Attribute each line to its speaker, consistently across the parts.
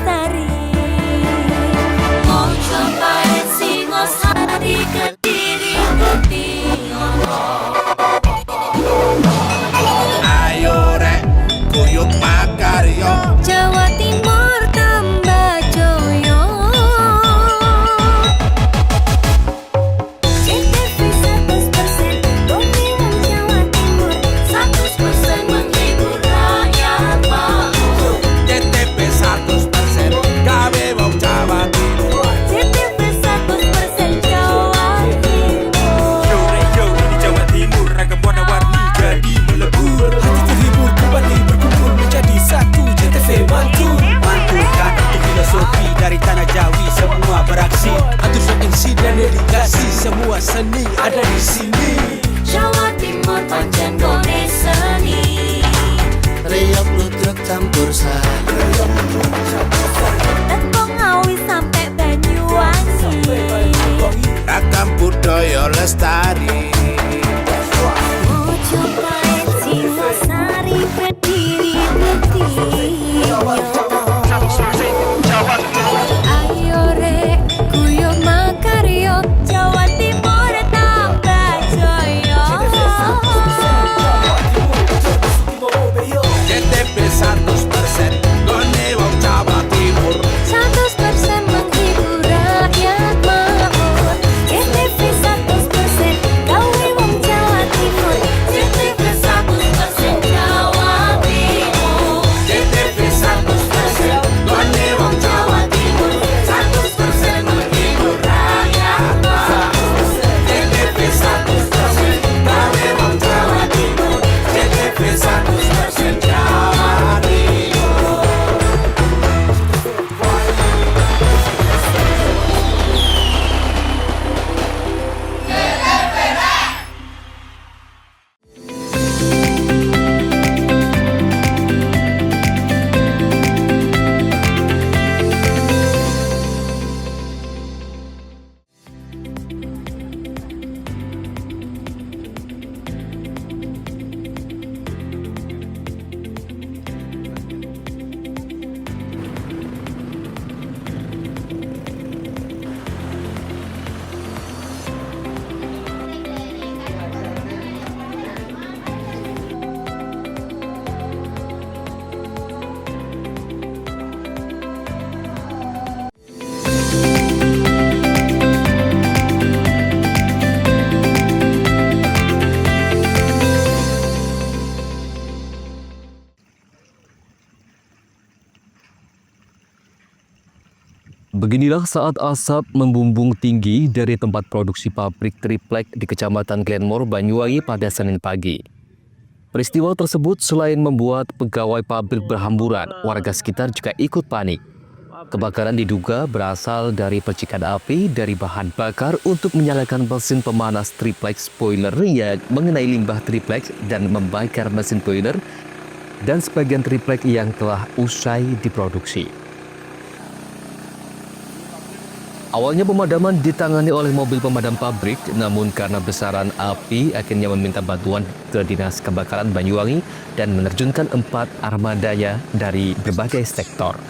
Speaker 1: Lestari. Mau cobain Singosari, Kediri, Kediri.
Speaker 2: Ayo rek, kuyuk makaryo.
Speaker 1: Jawa Timur tambah joyo. CTV 100% Bumi Wong Jawa Timur, 100% menghibur rakyat makmur.
Speaker 2: CTP 100% gawe wong Jawa Timur.
Speaker 1: CTV 100% Jawa Timur.
Speaker 3: Yo di Jawa Timur ragam warna-warni jadi melebur. Hati terhibur kembali berkumpul menjadi satu. JTV mantu mantukan itu filosofi dari tanah Jawi, semua beraksi atur MC dan dedikasi, semua seni ada di sini.
Speaker 1: Jawa Timur pancen gone seni.
Speaker 2: Riok ludruk campur sari.
Speaker 1: Tembung Ngawi sampai Banyuwangi.
Speaker 2: Ragam budaya lestari.
Speaker 1: Mau cobain Singosari, Kediri, Kediri. Ayo rek, kuyuk makaryo. Jawa Timur tambah joyo.
Speaker 2: CTP 100% gone wong Jawa Timur.
Speaker 1: 100% menghibur rakyat makmur. CTV 100% gawe wong Jawa Timur. CTV 100% Jawa Timur.
Speaker 2: CTP 100% gone wong Jawa Timur. 100% menghibur rakyat makmur. CTP 100% gawe wong Jawa Timur. CTP 100% Jawa Timur.
Speaker 4: Beginilah saat asap membumbung tinggi dari tempat produksi pabrik triplek di Kecamatan Glenmore, Banyuwangi pada Senin pagi. Peristiwa tersebut selain membuat pegawai pabrik berhamburan, warga sekitar juga ikut panik. Kebakaran diduga berasal dari percikan api dari bahan bakar untuk menyalakan mesin pemanas triplex spoiler yang mengenai limbah triplex dan membakar mesin boiler dan sebagian triplek yang telah usai diproduksi. Awalnya pemadaman ditangani oleh mobil pemadam pabrik, namun karena besaran api akhirnya meminta bantuan ke Dinas Kebakaran Banyuwangi dan menerjunkan 4 armadanya dari berbagai sektor.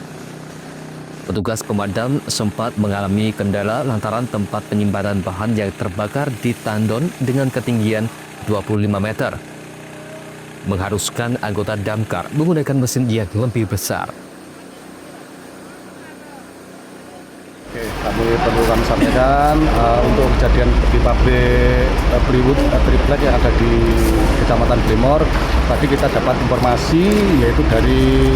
Speaker 4: Petugas pemadam sempat mengalami kendala lantaran tempat penyimpanan bahan yang terbakar di tandon dengan ketinggian 25 meter. Mengharuskan anggota damkar menggunakan mesin yang lebih besar.
Speaker 5: Kami perlu kami sampaikan untuk kejadian di pabrik Plywood triplek yang ada di Kecamatan Glenmore. Tadi kita dapat informasi yaitu dari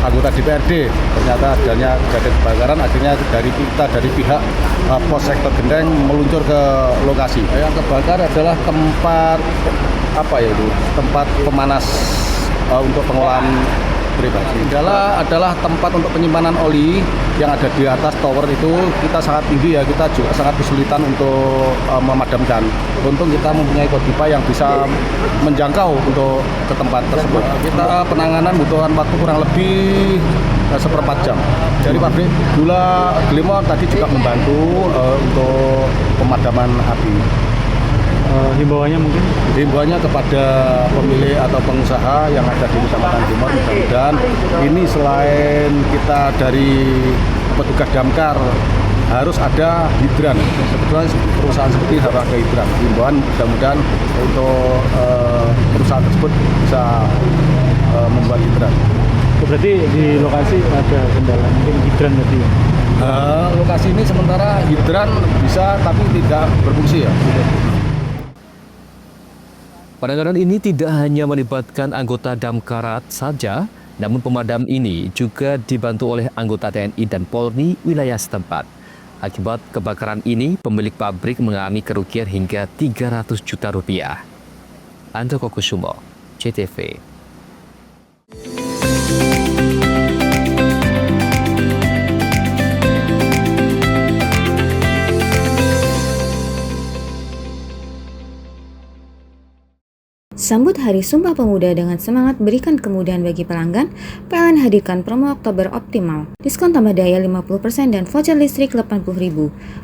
Speaker 5: anggota DPRD, ternyata adanya kejadian kebakaran, akhirnya dari pihak Pos Sektor Gendeng meluncur ke lokasi. Yang kebakar adalah tempat tempat pemanas untuk pengolahan pribadi. Adalah tempat untuk penyimpanan oli yang ada di atas tower itu. Kita sangat tinggi ya, kita juga sangat kesulitan untuk memadamkan. Untung kita mempunyai kodipa yang bisa menjangkau untuk ke tempat tersebut. Kita penanganan butuhan waktu kurang lebih seperempat jam. Dari pabrik gula Glenmore tadi juga membantu untuk pemadaman api.
Speaker 6: Himbauannya mungkin?
Speaker 5: Himbauannya kepada pemilik atau pengusaha yang ada di Kecamatan Glemor, mudah-mudahan ini selain kita dari petugas damkar harus ada hidran. Sebetulnya perusahaan seperti harus ada hidran. Himbauan mudah-mudahan untuk perusahaan tersebut bisa membuat hidran.
Speaker 6: Berarti di lokasi ada kendala mungkin hidran tadi ya?
Speaker 5: Lokasi ini sementara hidran bisa tapi tidak berfungsi ya.
Speaker 4: Penanganan ini tidak hanya melibatkan anggota Damkarat saja, namun pemadam ini juga dibantu oleh anggota TNI dan Polri wilayah setempat. Akibat kebakaran ini, pemilik pabrik mengalami kerugian hingga 300 juta rupiah. Andoko Kusumo, CTV.
Speaker 7: Sambut Hari Sumpah Pemuda dengan semangat berikan kemudahan bagi pelanggan, PLN hadirkan promo Oktober Optimal. Diskon tambah daya 50% dan voucher listrik 80.000.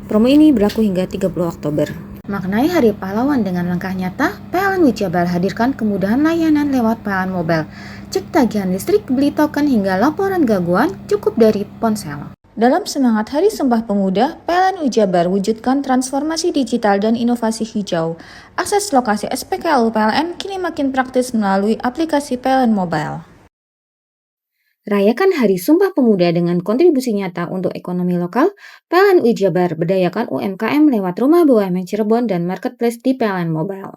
Speaker 7: Promo ini berlaku hingga 30 Oktober. Maknai Hari Pahlawan dengan langkah nyata, PLN Wijabar hadirkan kemudahan layanan lewat PLN Mobile. Cek tagihan listrik, beli token hingga laporan gangguan cukup dari ponsel. Dalam semangat Hari Sumpah Pemuda, PLN Wijabar wujudkan transformasi digital dan inovasi hijau. Akses lokasi SPKLU PLN kini makin praktis melalui aplikasi PLN Mobile. Rayakan Hari Sumpah Pemuda dengan kontribusi nyata untuk ekonomi lokal. PLN Wijabar berdayakan UMKM lewat Rumah BUMN Cirebon dan Marketplace di PLN Mobile.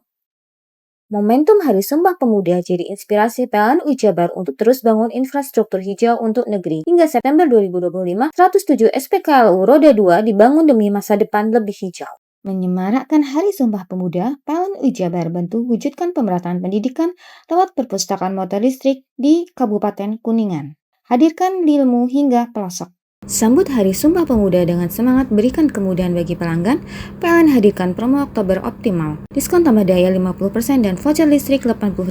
Speaker 7: Momentum Hari Sumpah Pemuda jadi inspirasi PLN Wijabar untuk terus bangun infrastruktur hijau untuk negeri. Hingga September 2025, 107 SPKLU Roda 2 dibangun demi masa depan lebih hijau. Menyemarakkan Hari Sumpah Pemuda, PLN Wijabar bantu wujudkan pemerataan pendidikan lewat perpustakaan motor listrik di Kabupaten Kuningan. Hadirkan ilmu hingga pelosok. Sambut Hari Sumpah Pemuda dengan semangat berikan kemudahan bagi pelanggan, PLN hadirkan promo Oktober Optimal. Diskon tambah daya 50% dan voucher listrik 80.000.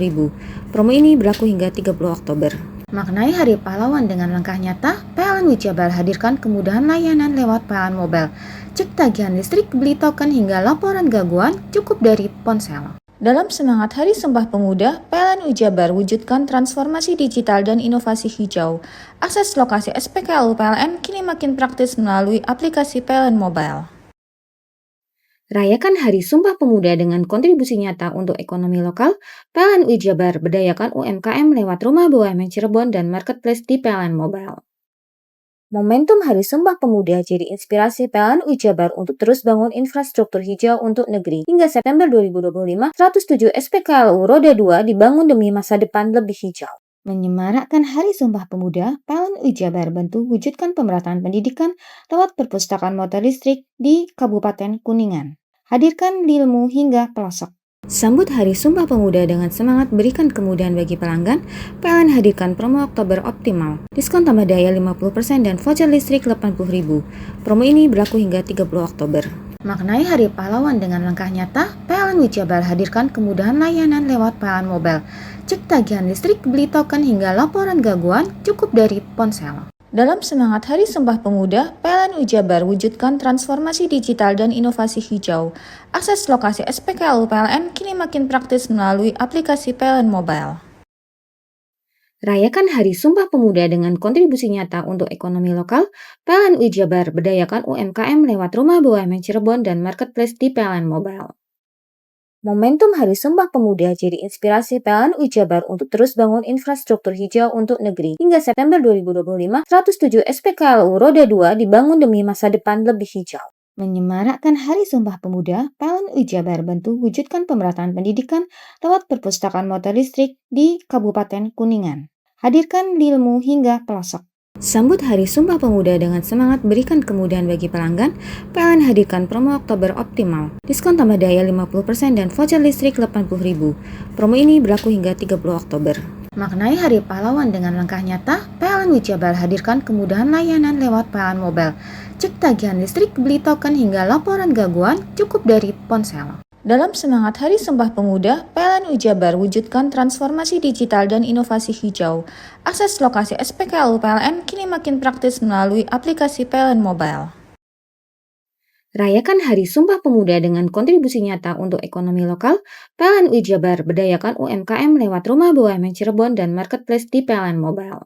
Speaker 7: Promo ini berlaku hingga 30 Oktober. Maknai Hari Pahlawan dengan langkah nyata, PLN Wijabar hadirkan kemudahan layanan lewat PLN Mobile. Cek tagihan listrik, beli token hingga laporan gangguan cukup dari ponsel. Dalam semangat Hari Sumpah Pemuda, PLN Wijabar wujudkan transformasi digital dan inovasi hijau. Akses lokasi SPKLU PLN kini makin praktis melalui aplikasi PLN Mobile. Rayakan Hari Sumpah Pemuda dengan kontribusi nyata untuk ekonomi lokal. PLN Wijabar berdayakan UMKM lewat Rumah BUMN Cirebon dan Marketplace di PLN Mobile. Momentum Hari Sumpah Pemuda jadi inspirasi PLN Wijabar untuk terus bangun infrastruktur hijau untuk negeri. Hingga September 2025, 107 SPKLU Roda 2 dibangun demi masa depan lebih hijau. Menyemarakkan Hari Sumpah Pemuda, PLN Wijabar bantu wujudkan pemerataan pendidikan lewat perpustakaan motor listrik di Kabupaten Kuningan. Hadirkan ilmu hingga pelosok. Sambut Hari Sumpah Pemuda dengan semangat berikan kemudahan bagi pelanggan, PLN hadirkan promo Oktober Optimal. Diskon tambah daya 50% dan voucher listrik 80.000. Promo ini berlaku hingga 30 Oktober. Maknai Hari Pahlawan dengan langkah nyata, PLN Wijabar hadirkan kemudahan layanan lewat PLN Mobile. Cek tagihan listrik, beli token hingga laporan gangguan cukup dari ponsel. Dalam semangat Hari Sumpah Pemuda, PLN Wijabar wujudkan transformasi digital dan inovasi hijau. Akses lokasi SPKLU PLN kini makin praktis melalui aplikasi PLN Mobile. Rayakan Hari Sumpah Pemuda dengan kontribusi nyata untuk ekonomi lokal. PLN Wijabar berdayakan UMKM lewat Rumah BUMN Cirebon dan Marketplace di PLN Mobile. Momentum Hari Sumpah Pemuda jadi inspirasi PLN Wijabar untuk terus bangun infrastruktur hijau untuk negeri. Hingga September 2025, 107 SPKLU Roda 2 dibangun demi masa depan lebih hijau. Menyemarakkan Hari Sumpah Pemuda, PLN Wijabar bantu wujudkan pemerataan pendidikan lewat perpustakaan motor listrik di Kabupaten Kuningan. Hadirkan ilmu hingga pelosok. Sambut Hari Sumpah Pemuda dengan semangat berikan kemudahan bagi pelanggan, PLN hadirkan promo Oktober Optimal. Diskon tambah daya 50% dan voucher listrik 80.000. Promo ini berlaku hingga 30 Oktober. Maknai Hari Pahlawan dengan langkah nyata, PLN Wijabar hadirkan kemudahan layanan lewat PLN Mobile. Cek tagihan listrik, beli token hingga laporan gangguan cukup dari ponsel. Dalam semangat Hari Sumpah Pemuda, PLN Wijabar wujudkan transformasi digital dan inovasi hijau. Akses lokasi SPKLU PLN kini makin praktis melalui aplikasi PLN Mobile. Rayakan Hari Sumpah Pemuda dengan kontribusi nyata untuk ekonomi lokal, PLN UI Jabar berdayakan UMKM lewat Rumah BUMN Cirebon dan Marketplace di PLN Mobile.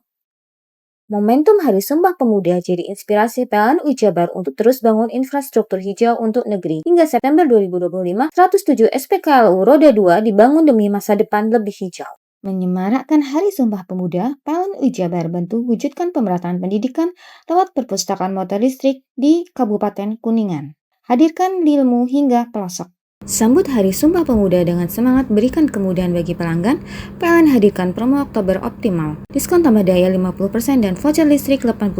Speaker 7: Momentum Hari Sumpah Pemuda jadi inspirasi PLN UI Jabar untuk terus bangun infrastruktur hijau untuk negeri. Hingga September 2025, 107 SPKLU Roda 2 dibangun demi masa depan lebih hijau. Menyemarakkan Hari Sumpah Pemuda, PLN UI Jabar bantu wujudkan pemerataan pendidikan lewat perpustakaan motor listrik di Kabupaten Kuningan. Hadirkan ilmu hingga pelosok. Sambut Hari Sumpah Pemuda dengan semangat berikan kemudahan bagi pelanggan, PLN hadirkan promo Oktober Optimal. Diskon tambah daya 50% dan voucher listrik 80.000.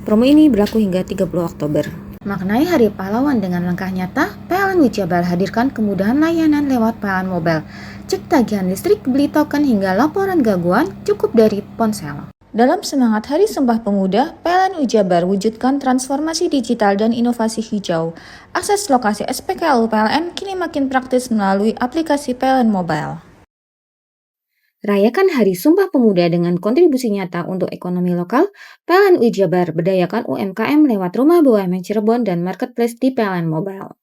Speaker 7: Promo ini berlaku hingga 30 Oktober. Maknai Hari Pahlawan dengan langkah nyata, PLN UI Jabar hadirkan kemudahan layanan lewat PLN Mobile. Cek tagihan listrik, beli token hingga laporan gangguan cukup dari ponsel. Dalam semangat Hari Sumpah Pemuda, PLN UI Jabar wujudkan transformasi digital dan inovasi hijau. Akses lokasi SPKLU PLN kini makin praktis melalui aplikasi PLN Mobile. Rayakan Hari Sumpah Pemuda dengan kontribusi nyata untuk ekonomi lokal, PLN UI Jabar berdayakan UMKM lewat Rumah BUMN Cirebon dan Marketplace di PLN Mobile.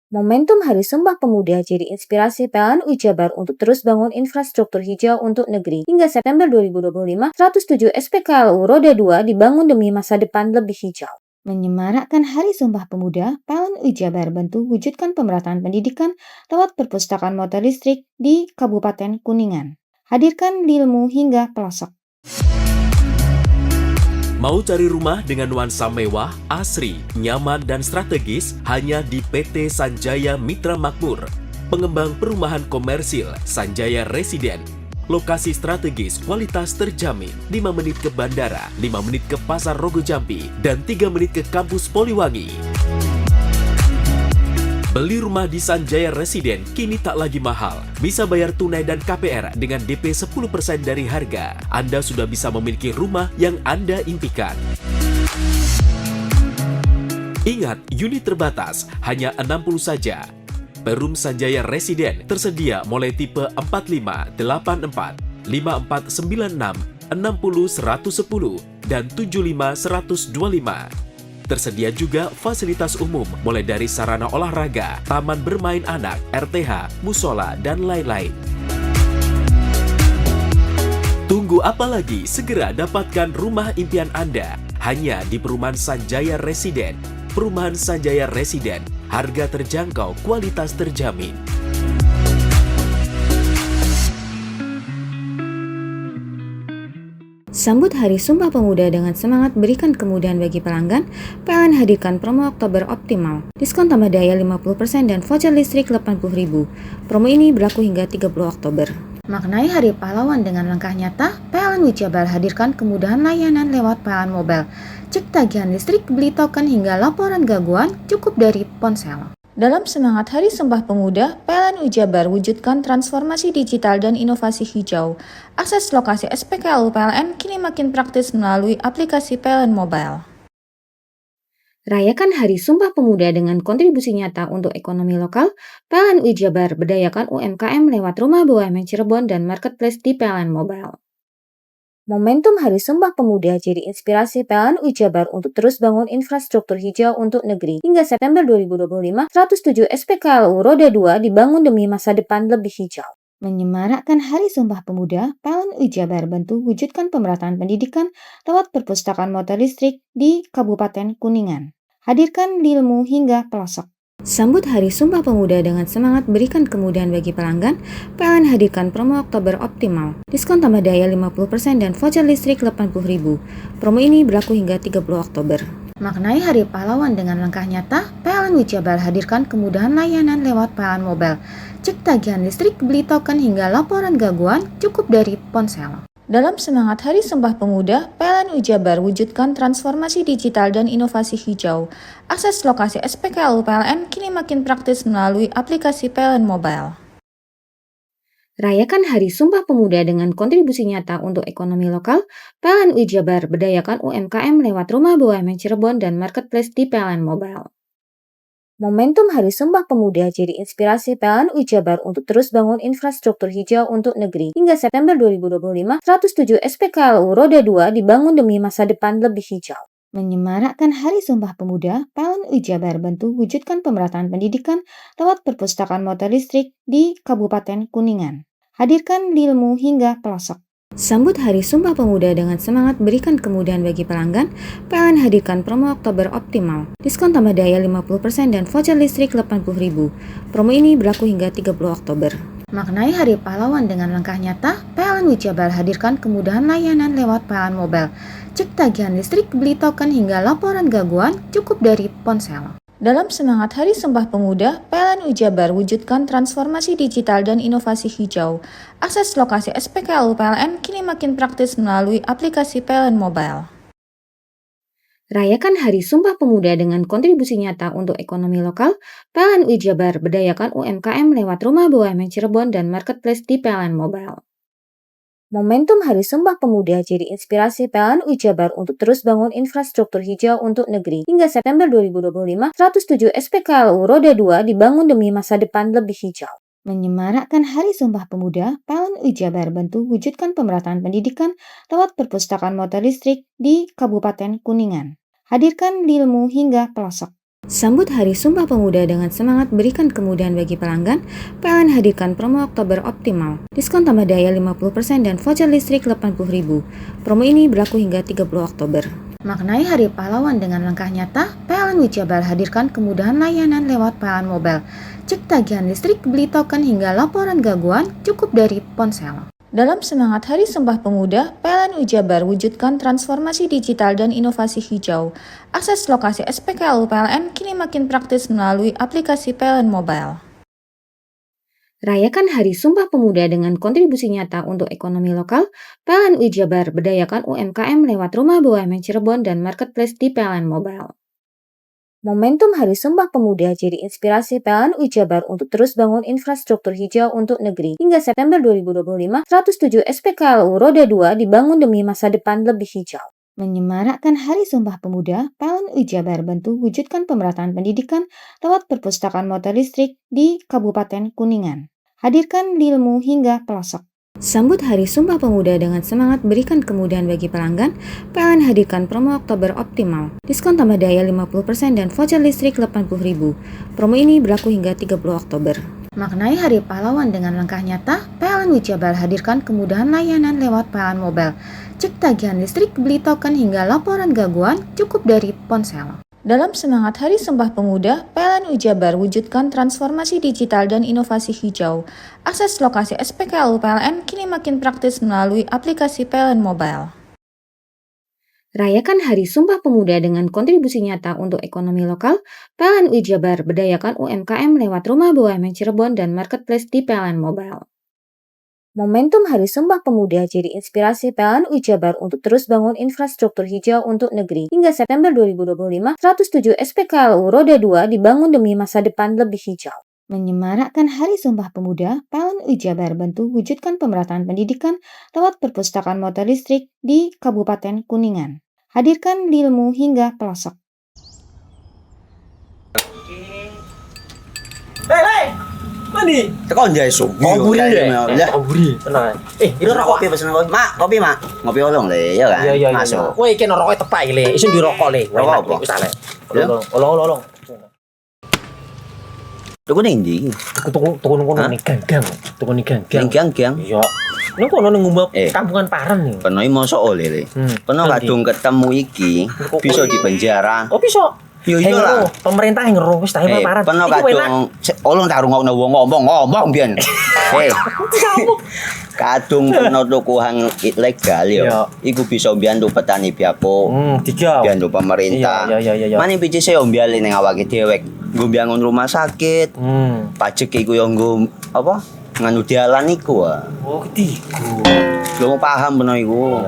Speaker 7: Momentum Hari Sumpah Pemuda jadi inspirasi PLN UI Jabar untuk terus bangun infrastruktur hijau untuk negeri. Hingga September 2025, 107 SPKLU Roda 2 dibangun demi masa depan lebih hijau. Menyemarakkan Hari Sumpah Pemuda, PLN UI Jabar bantu wujudkan pemerataan pendidikan lewat perpustakaan motor listrik di Kabupaten Kuningan. Hadirkan ilmu hingga pelosok.
Speaker 8: Mau cari rumah dengan nuansa mewah, asri, nyaman, dan strategis hanya di PT Sanjaya Mitra Makmur. Pengembang perumahan komersil Sanjaya Residen. Lokasi strategis, kualitas terjamin. 5 menit ke bandara, 5 menit ke Pasar Rogo Jambi, dan 3 menit ke kampus Poliwangi. Beli rumah di Sanjaya Residen kini tak lagi mahal. Bisa bayar tunai dan KPR dengan DP 10% dari harga. Anda sudah bisa memiliki rumah yang Anda impikan. Ingat, unit terbatas, hanya 60 saja. Perum Sanjaya Residen tersedia mulai tipe 45, 84, 5496, 60 110, dan 75 125. Tersedia juga fasilitas umum mulai dari sarana olahraga, taman bermain anak, RTH, musola, dan lain-lain. Tunggu apa lagi? Segera dapatkan rumah impian Anda hanya di Perumahan Sanjaya Residen. Perumahan Sanjaya Residen, harga terjangkau, kualitas terjamin.
Speaker 7: Sambut Hari Sumpah Pemuda dengan semangat berikan kemudahan bagi pelanggan, PLN hadirkan promo Oktober Optimal. Diskon tambah daya 50% dan voucher listrik 80.000. Promo ini berlaku hingga 30 Oktober. Maknai Hari Pahlawan dengan langkah nyata, PLN UI Jabar hadirkan kemudahan layanan lewat PLN Mobile. Cek tagihan listrik, beli token hingga laporan gangguan cukup dari ponsel. Dalam semangat Hari Sumpah Pemuda, PLN UI Jabar wujudkan transformasi digital dan inovasi hijau. Akses lokasi SPKLU PLN kini makin praktis melalui aplikasi PLN Mobile. Rayakan Hari Sumpah Pemuda dengan kontribusi nyata untuk ekonomi lokal, PLN UI Jabar berdayakan UMKM lewat Rumah BUMN Cirebon dan Marketplace di PLN Mobile. Momentum Hari Sumpah Pemuda jadi inspirasi PLN UI Jabar untuk terus bangun infrastruktur hijau untuk negeri. Hingga September 2025, 107 SPKLU Roda 2 dibangun demi masa depan lebih hijau. Menyemarakkan Hari Sumpah Pemuda, PLN UI Jabar bantu wujudkan pemerataan pendidikan lewat perpustakaan motor listrik di Kabupaten Kuningan. Hadirkan ilmu hingga pelosok. Sambut Hari Sumpah Pemuda dengan semangat berikan kemudahan bagi pelanggan, PLN hadirkan promo Oktober Optimal. Diskon tambah daya 50% dan voucher listrik 80.000. Promo ini berlaku hingga 30 Oktober. Maknai Hari Pahlawan dengan langkah nyata, PLN UI Jabar hadirkan kemudahan layanan lewat PLN Mobile. Cek tagihan listrik, beli token hingga laporan gangguan cukup dari ponsel. Dalam semangat Hari Sumpah Pemuda, PLN UI Jabar wujudkan transformasi digital dan inovasi hijau. Akses lokasi SPKLU PLN kini makin praktis melalui aplikasi PLN Mobile. Rayakan Hari Sumpah Pemuda dengan kontribusi nyata untuk ekonomi lokal, PLN UI Jabar berdayakan UMKM lewat Rumah BUMN Cirebon dan Marketplace di PLN Mobile. Momentum Hari Sumpah Pemuda jadi inspirasi PLN UI Jabar untuk terus bangun infrastruktur hijau untuk negeri. Hingga September 2025, 107 SPKLU Roda 2 dibangun demi masa depan lebih hijau. Menyemarakkan Hari Sumpah Pemuda, PLN Jabar bantu wujudkan pemerataan pendidikan lewat perpustakaan motor listrik di Kabupaten Kuningan. Hadirkan ilmu hingga pelosok. Sambut Hari Sumpah Pemuda dengan semangat berikan kemudahan bagi pelanggan, PLN hadirkan promo Oktober Optimal. Diskon tambah daya 50% dan voucher listrik 80.000. Promo ini berlaku hingga 30 Oktober. Maknai Hari Pahlawan dengan langkah nyata, PLN Jabar hadirkan kemudahan layanan lewat PLN Mobile. Cek tagihan listrik, beli token hingga laporan gangguan cukup dari ponsel. Dalam semangat Hari Sumpah Pemuda, PLN Jabar wujudkan transformasi digital dan inovasi hijau. Akses lokasi SPKLU PLN kini makin praktis melalui aplikasi PLN Mobile. Rayakan Hari Sumpah Pemuda dengan kontribusi nyata untuk ekonomi lokal, PLN Jabar berdayakan UMKM lewat Rumah BUMN Cirebon dan Marketplace di PLN Mobile. Momentum Hari Sumpah Pemuda jadi inspirasi PLN Jabar untuk terus bangun infrastruktur hijau untuk negeri. Hingga September 2025, 107 SPKLU Roda 2 dibangun demi masa depan lebih hijau. Menyemarakkan Hari Sumpah Pemuda, PLN Jabar bantu wujudkan pemerataan pendidikan lewat perpustakaan motor listrik di Kabupaten Kuningan. Hadirkan ilmu hingga pelosok. Sambut Hari Sumpah Pemuda dengan semangat berikan kemudahan bagi pelanggan, PLN hadirkan promo Oktober Optimal. Diskon tambah daya 50% dan voucher listrik 80.000. Promo ini berlaku hingga 30 Oktober. Maknai Hari Pahlawan dengan langkah nyata, PLN Jabar hadirkan kemudahan layanan lewat PLN Mobile. Cek tagihan listrik, beli token hingga laporan gangguan cukup dari ponsel. Dalam semangat Hari Sumpah Pemuda, PLN Jabar wujudkan transformasi digital dan inovasi hijau. Akses lokasi SPKLU PLN kini makin praktis melalui aplikasi PLN Mobile. Rayakan Hari Sumpah Pemuda dengan kontribusi nyata untuk ekonomi lokal, PLN Jabar berdayakan UMKM lewat Rumah BUMN Cirebon dan Marketplace di PLN Mobile. Momentum Hari Sumpah Pemuda jadi inspirasi PLN Jabar untuk terus bangun infrastruktur hijau untuk negeri. Hingga September 2025, 107 SPKLU Roda 2 dibangun demi masa depan lebih hijau. Menyemarakkan Hari Sumpah Pemuda, PLN Jabar bantu wujudkan pemerataan pendidikan lewat perpustakaan motor listrik di Kabupaten Kuningan. Hadirkan ilmu hingga pelosok. Sambut Hari Sumpah Pemuda dengan semangat berikan kemudahan bagi pelanggan, PLN hadirkan promo Oktober Optimal. Diskon tambah daya 50% dan voucher listrik 80.000. Promo ini berlaku hingga 30 Oktober. Maknai Hari Pahlawan dengan langkah nyata, PLN Jabar hadirkan kemudahan layanan lewat PLN Mobile. Cek tagihan listrik, beli token hingga laporan gangguan cukup dari ponsel. Dalam semangat Hari Sumpah Pemuda, PLN Jabar wujudkan transformasi digital dan inovasi hijau. Akses lokasi SPKLU PLN kini makin praktis melalui aplikasi PLN Mobile. Rayakan Hari Sumpah Pemuda dengan kontribusi nyata untuk ekonomi lokal, PLN Jabar berdayakan UMKM lewat Rumah BUMN Cirebon dan Marketplace di PLN Mobile. Momentum Hari Sumpah Pemuda jadi inspirasi PLN Jabar untuk terus bangun infrastruktur hijau untuk negeri. Hingga September 2025, 107 SPKLU Roda 2 dibangun demi masa depan lebih hijau. Menyemarakkan Hari Sumpah Pemuda, PLN Jabar bantu wujudkan pemerataan pendidikan lewat perpustakaan motor listrik di Kabupaten Kuningan. Hadirkan ilmu hingga pelosok.
Speaker 3: Mandi.
Speaker 9: Tekan jaya subuh.
Speaker 3: Buri deh.
Speaker 9: Ya.
Speaker 3: Buri. Tenang.
Speaker 9: Itu rokok kopi pesen kopi. Mak, kopi, Mak. Ngopi olong le, ya kan?
Speaker 3: Iya.
Speaker 9: Masuk.
Speaker 3: Woi, kena rokok tepak le. Isun dirokok le.
Speaker 9: Rokok apa?
Speaker 3: Wis ale. Olong.
Speaker 9: Tuku ning ndi?
Speaker 3: Tuku ngono ning gang. Tuku ning gang.
Speaker 9: Gang.
Speaker 3: Iya. Ning kono ning ngombe kampungan Paren nih.
Speaker 9: Peno iki mosok oleh le. Peno kadung ketemu iki bisa dipenjara.
Speaker 3: Oh, bisa.
Speaker 9: Yo iya lah.
Speaker 3: Pemerintah yang ngeruh wis tahe Paren.
Speaker 9: Peno kadung olong tak rungokno wong ngomong biyen. Kadung peno tuku hang ilegal yo. Iku bisa mbiyantu petani biako. Mbiyantu pemerintah.
Speaker 3: Iya.
Speaker 9: Mane pici se mbiale ning awake dhewek. Nggo mbiangun rumah sakit. Pajak iku yo nggo apa? Nganu dalan iku.
Speaker 3: Oh, ketiku.
Speaker 9: Lu paham peno iku.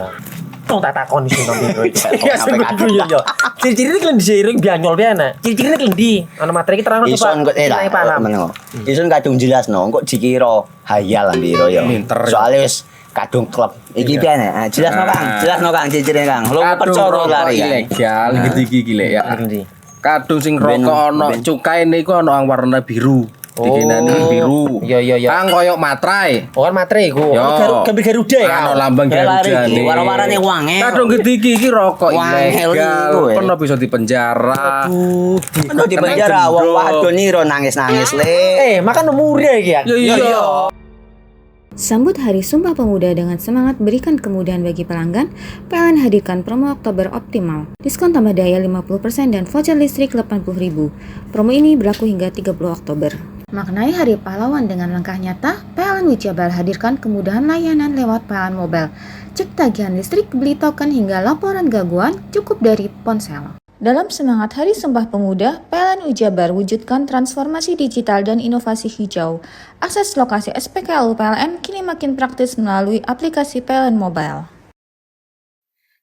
Speaker 3: Tong tak takoni sing nang biro iki. Iya. Ciri-cirine klendhi seiring bianyol piana. Ciri-cirine klendhi. Ana materi iki terang
Speaker 9: Ison kok meneng. Ison kadung jelasno, kok dikira hayal biro ya. Soale wis kadung klub. Iki piana? Jelasno Kang ciri-cirine Kang. Lu percaya lari
Speaker 5: ilegal iki le ya.
Speaker 3: Klendhi.
Speaker 5: Kadung sing rokok ana cukaine iku ana warna biru.
Speaker 10: dikinani biru.
Speaker 11: Iya.
Speaker 10: Kang koyo matrai.
Speaker 11: Oh kan matre iku.
Speaker 10: Yo.
Speaker 11: Gambar Garuda ya.
Speaker 10: Ano lambang Garuda nih.
Speaker 9: Warna-warnane wangel.
Speaker 10: Kadung iki rokok
Speaker 9: Wangel
Speaker 10: ilegal.
Speaker 9: iku,
Speaker 10: Pernah bisa dipenjara.
Speaker 9: Ono di penjara wong wadon niro nangis-nangis le.
Speaker 11: Makan murah iki ya.
Speaker 10: Iya.
Speaker 7: Sambut Hari Sumpah Pemuda dengan semangat berikan kemudahan bagi pelanggan, PLN hadirkan promo Oktober Optimal. Diskon tambah daya 50% dan voucher listrik 80.000. Promo ini berlaku hingga 30 Oktober. Maknai Hari Pahlawan dengan langkah nyata, PLN Wijabar hadirkan kemudahan layanan lewat PLN Mobile. Cek tagihan listrik, beli token hingga laporan gangguan cukup dari ponsel. Dalam semangat Hari Sumpah Pemuda, PLN Wijabar wujudkan transformasi digital dan inovasi hijau. Akses lokasi SPKLU PLN kini makin praktis melalui aplikasi PLN Mobile.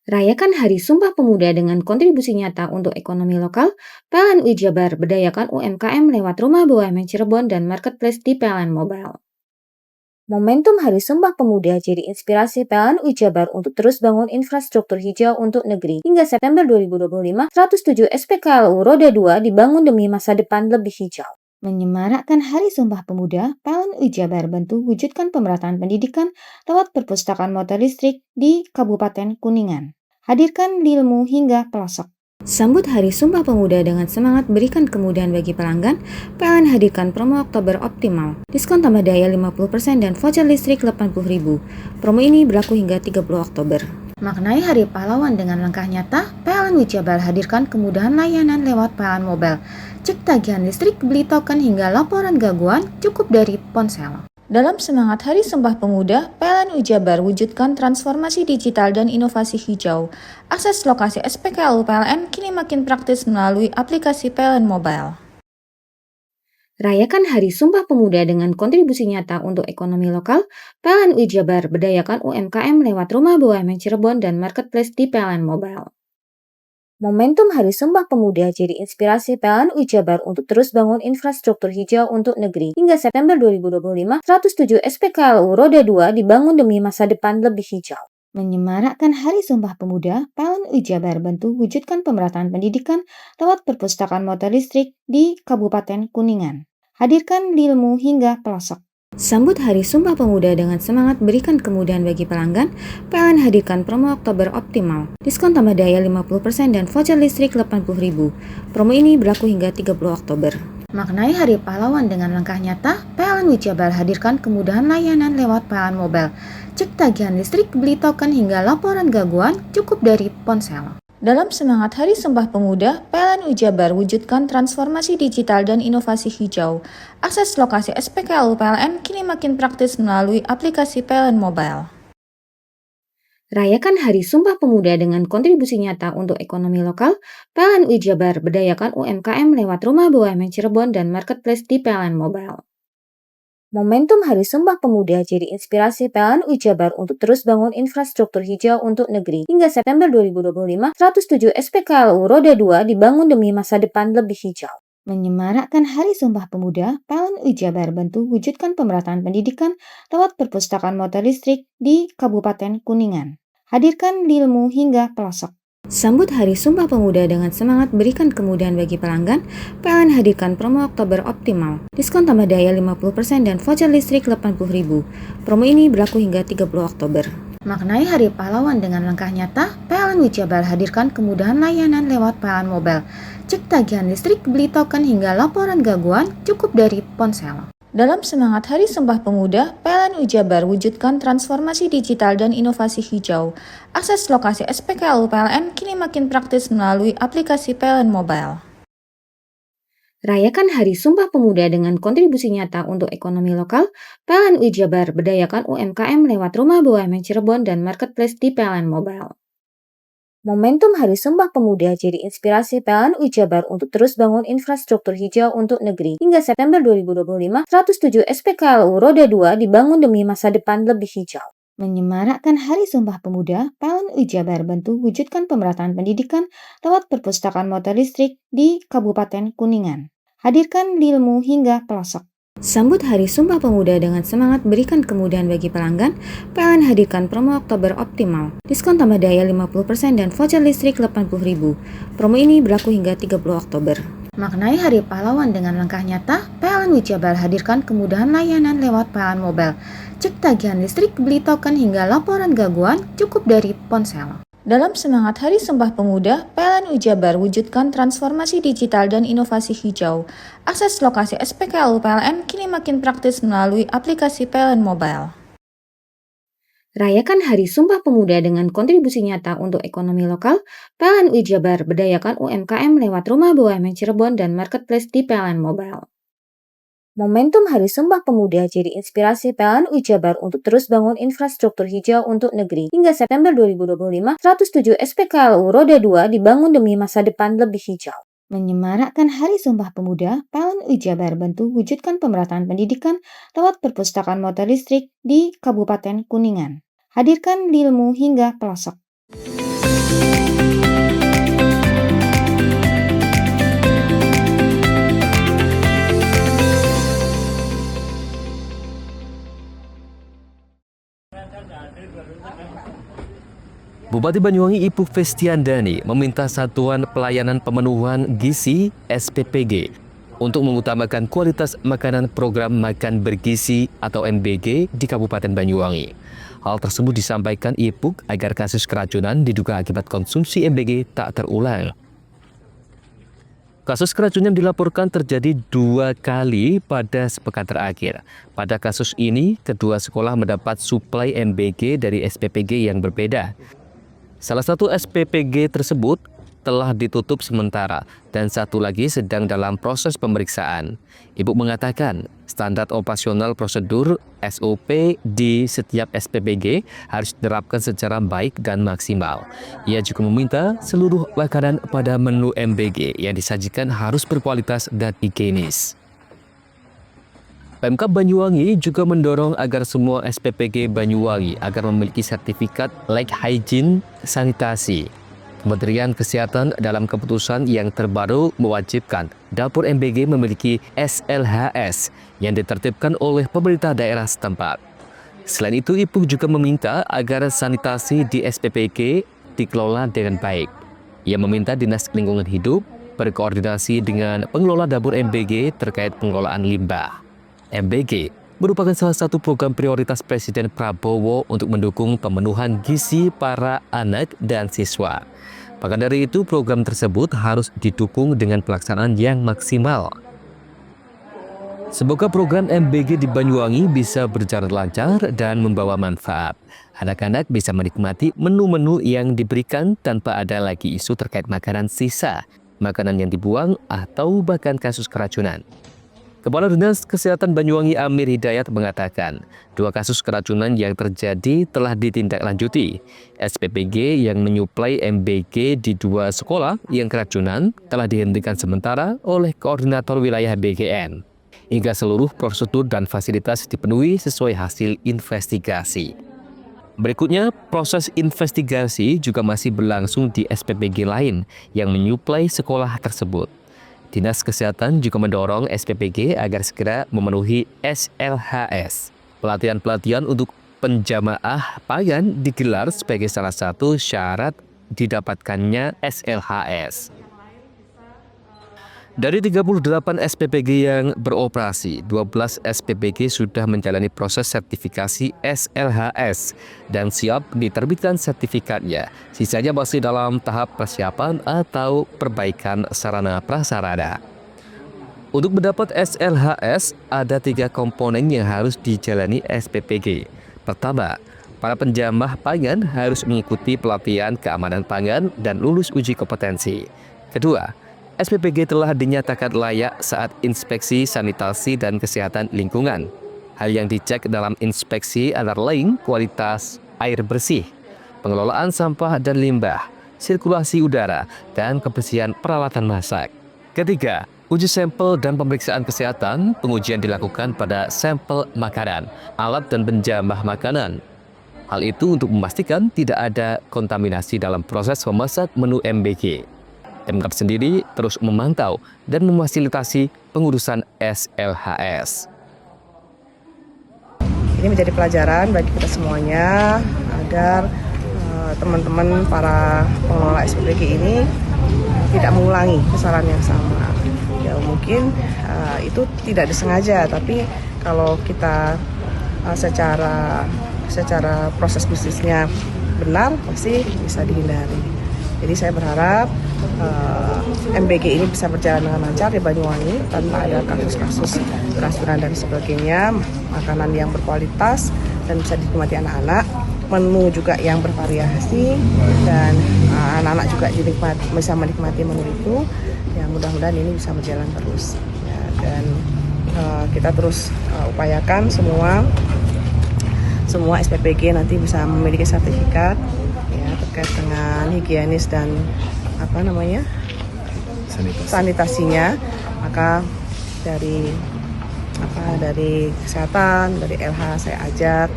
Speaker 7: Rayakan Hari Sumpah Pemuda dengan kontribusi nyata untuk ekonomi lokal, PLN Wijabar berdayakan UMKM lewat Rumah BUMN Cirebon dan Marketplace di PLN Mobile. Momentum Hari Sumpah Pemuda jadi inspirasi PLN Wijabar untuk terus bangun infrastruktur hijau untuk negeri. Hingga September 2025, 107 SPKLU Roda 2 dibangun demi masa depan lebih hijau. Menyemarakkan Hari Sumpah Pemuda, PLN Wijabar bantu wujudkan pemerataan pendidikan lewat perpustakaan motor listrik di Kabupaten Kuningan. Hadirkan ilmu hingga pelosok. Sambut Hari Sumpah Pemuda dengan semangat berikan kemudahan bagi pelanggan, PLN hadirkan promo Oktober Optimal. Diskon tambah daya 50% dan voucher listrik 80.000. Promo ini berlaku hingga 30 Oktober. Maknai Hari Pahlawan dengan langkah nyata, PLN Wijabar hadirkan kemudahan layanan lewat PLN Mobile. Cek tagihan listrik, beli token hingga laporan gangguan cukup dari ponsel. Dalam semangat Hari Sumpah Pemuda, PLN Wijabar wujudkan transformasi digital dan inovasi hijau. Akses lokasi SPKLU PLN kini makin praktis melalui aplikasi PLN Mobile. Rayakan Hari Sumpah Pemuda dengan kontribusi nyata untuk ekonomi lokal, PLN Wijabar berdayakan UMKM lewat Rumah BUMN Cirebon dan Marketplace di PLN Mobile. Momentum Hari Sumpah Pemuda jadi inspirasi PLN Wijabar untuk terus bangun infrastruktur hijau untuk negeri. Hingga September 2025, 107 SPKLU Roda 2 dibangun demi masa depan lebih hijau. Menyemarakkan Hari Sumpah Pemuda, PLN Wijabar bantu wujudkan pemerataan pendidikan lewat perpustakaan motor listrik di Kabupaten Kuningan. Hadirkan ilmu hingga pelosok. Sambut Hari Sumpah Pemuda dengan semangat berikan kemudahan bagi pelanggan, PLN hadirkan promo Oktober Optimal. Diskon tambah daya 50% dan voucher listrik 80.000. Promo ini berlaku hingga 30 Oktober. Maknai Hari Pahlawan dengan langkah nyata, PLN Wijabar hadirkan kemudahan layanan lewat PLN Mobile. Cek tagihan listrik, beli token hingga laporan gangguan cukup dari ponsel. Dalam semangat Hari Sumpah Pemuda, PLN Wijabar wujudkan transformasi digital dan inovasi hijau. Akses lokasi SPKLU PLN kini makin praktis melalui aplikasi PLN Mobile. Rayakan Hari Sumpah Pemuda dengan kontribusi nyata untuk ekonomi lokal, PLN Wijabar berdayakan UMKM lewat Rumah BUMN Cirebon dan Marketplace di PLN Mobile. Momentum Hari Sumpah Pemuda jadi inspirasi PLN Wijabar untuk terus bangun infrastruktur hijau untuk negeri. Hingga September 2025, 107 SPKLU Roda 2 dibangun demi masa depan lebih hijau. Menyemarakkan Hari Sumpah Pemuda, PLN Wijabar bantu wujudkan pemerataan pendidikan lewat perpustakaan motor listrik di Kabupaten Kuningan. Hadirkan ilmu hingga pelosok. Sambut Hari Sumpah Pemuda dengan semangat berikan kemudahan bagi pelanggan, PLN hadirkan promo Oktober Optimal. Diskon tambah daya 50% dan voucher listrik 80.000. Promo ini berlaku hingga 30 Oktober. Maknai Hari Pahlawan dengan langkah nyata, PLN Wijabar hadirkan kemudahan layanan lewat PLN Mobile. Cek tagihan listrik, beli token hingga laporan gangguan cukup dari ponsel. Dalam semangat Hari Sumpah Pemuda, PLN Wijabar wujudkan transformasi digital dan inovasi hijau. Akses lokasi SPKLU PLN kini makin praktis melalui aplikasi PLN Mobile. Rayakan Hari Sumpah Pemuda dengan kontribusi nyata untuk ekonomi lokal, PLN Wijabar berdayakan UMKM lewat Rumah BUMN Cirebon dan Marketplace di PLN Mobile. Momentum Hari Sumpah Pemuda jadi inspirasi PLN Wijabar untuk terus bangun infrastruktur hijau untuk negeri. Hingga September 2025, 107 SPKLU Roda 2 dibangun demi masa depan lebih hijau. Menyemarakkan Hari Sumpah Pemuda, PLN Wijabar bantu wujudkan pemerataan pendidikan lewat perpustakaan motor listrik di Kabupaten Kuningan. Hadirkan ilmu hingga pelosok. Sambut Hari Sumpah Pemuda dengan semangat berikan kemudahan bagi pelanggan, PLN hadirkan promo Oktober Optimal. Diskon tambah daya 50% dan voucher listrik 80.000. Promo ini berlaku hingga 30 Oktober. Maknai Hari Pahlawan dengan langkah nyata, PLN Wijabar hadirkan kemudahan layanan lewat PLN Mobile. Cek tagihan listrik, beli token hingga laporan gangguan cukup dari ponsel. Dalam semangat Hari Sumpah Pemuda, PLN Wijabar wujudkan transformasi digital dan inovasi hijau. Akses lokasi SPKLU PLN kini makin praktis melalui aplikasi PLN Mobile. Rayakan Hari Sumpah Pemuda dengan kontribusi nyata untuk ekonomi lokal, PLN Wijabar berdayakan UMKM lewat Rumah BUMN Cirebon dan Marketplace di PLN Mobile. Momentum Hari Sumpah Pemuda jadi inspirasi PLN Wijabar untuk terus bangun infrastruktur hijau untuk negeri. Hingga September 2025, 107 SPKLU Roda 2 dibangun demi masa depan lebih hijau. Menyemarakkan Hari Sumpah Pemuda, PLN Wijabar bantu wujudkan pemerataan pendidikan lewat perpustakaan motor listrik di Kabupaten Kuningan. Hadirkan ilmu hingga pelosok.
Speaker 4: Bupati Banyuwangi Ipuk Festiandani meminta Satuan Pelayanan Pemenuhan Gizi SPPG untuk mengutamakan kualitas makanan program Makan Bergizi atau MBG di Kabupaten Banyuwangi. Hal tersebut disampaikan Ipuk agar kasus keracunan diduga akibat konsumsi MBG tak terulang. Kasus keracunan dilaporkan terjadi 2 kali pada sepekan terakhir. Pada kasus ini, kedua sekolah mendapat suplai MBG dari SPPG yang berbeda. Salah satu SPPG tersebut telah ditutup sementara dan satu lagi sedang dalam proses pemeriksaan. Ibu mengatakan standar operasional prosedur SOP di setiap SPPG harus diterapkan secara baik dan maksimal. Ia juga meminta seluruh makanan pada menu MBG yang disajikan harus berkualitas dan higienis. Pemkab Banyuwangi juga mendorong agar semua SPPG Banyuwangi agar memiliki sertifikat Layak Hygiene Sanitasi. Kementerian Kesehatan dalam keputusan yang terbaru mewajibkan dapur MBG memiliki SLHS yang ditertibkan oleh pemerintah daerah setempat. Selain itu, Ipuk juga meminta agar sanitasi di SPPG dikelola dengan baik. Ia meminta Dinas Lingkungan Hidup berkoordinasi dengan pengelola dapur MBG terkait pengelolaan limbah. MBG merupakan salah satu program prioritas Presiden Prabowo untuk mendukung pemenuhan gizi para anak dan siswa. Maka dari itu, program tersebut harus didukung dengan pelaksanaan yang maksimal. Semoga program MBG di Banyuwangi bisa berjalan lancar dan membawa manfaat. Anak-anak bisa menikmati menu-menu yang diberikan tanpa ada lagi isu terkait makanan sisa, makanan yang dibuang, atau bahkan kasus keracunan. Kepala Dinas Kesehatan Banyuwangi Amir Hidayat mengatakan, 2 kasus keracunan yang terjadi telah ditindaklanjuti. SPPG yang menyuplai MBG di 2 sekolah yang keracunan telah dihentikan sementara oleh Koordinator Wilayah BGN. Hingga seluruh prosedur dan fasilitas dipenuhi sesuai hasil investigasi. Berikutnya, proses investigasi juga masih berlangsung di SPPG lain yang menyuplai sekolah tersebut. Dinas Kesehatan juga mendorong SPPG agar segera memenuhi SLHS. Pelatihan-pelatihan untuk penjamaah pangan digelar sebagai salah satu syarat didapatkannya SLHS. Dari 38 SPPG yang beroperasi, 12 SPPG sudah menjalani proses sertifikasi SLHS dan siap diterbitkan sertifikatnya. Sisanya masih dalam tahap persiapan atau perbaikan sarana prasarana. Untuk mendapat SLHS, ada 3 komponen yang harus dijalani SPPG. Pertama, para penjamah pangan harus mengikuti pelatihan keamanan pangan dan lulus uji kompetensi. Kedua, SPPG telah dinyatakan layak saat inspeksi sanitasi dan kesehatan lingkungan. Hal yang dicek dalam inspeksi antara lain kualitas air bersih, pengelolaan sampah dan limbah, sirkulasi udara, dan kebersihan peralatan masak. Ketiga, uji sampel dan pemeriksaan kesehatan. Pengujian dilakukan pada sampel makanan, alat dan penjamah makanan. Hal itu untuk memastikan tidak ada kontaminasi dalam proses memasak menu MBG. Pemkab sendiri terus memantau dan memfasilitasi pengurusan SLHS.
Speaker 12: Ini menjadi pelajaran bagi kita semuanya agar teman-teman para pengelola SPPG ini tidak mengulangi kesalahan yang sama. Mungkin itu tidak disengaja, tapi kalau kita secara proses bisnisnya benar pasti bisa dihindari. Jadi saya berharap MBG ini bisa berjalan dengan lancar di Banyuwangi tanpa ada kasus-kasus keracunan dan sebagainya, makanan yang berkualitas dan bisa dinikmati anak-anak, menu juga yang bervariasi, dan anak-anak juga bisa menikmati menu itu. Ya, mudah-mudahan ini bisa berjalan terus. Ya, dan kita terus upayakan semua SPPG nanti bisa memiliki sertifikat ya terkait dengan higienis dan sanitasinya. Maka dari kesehatan, dari LH saya ajak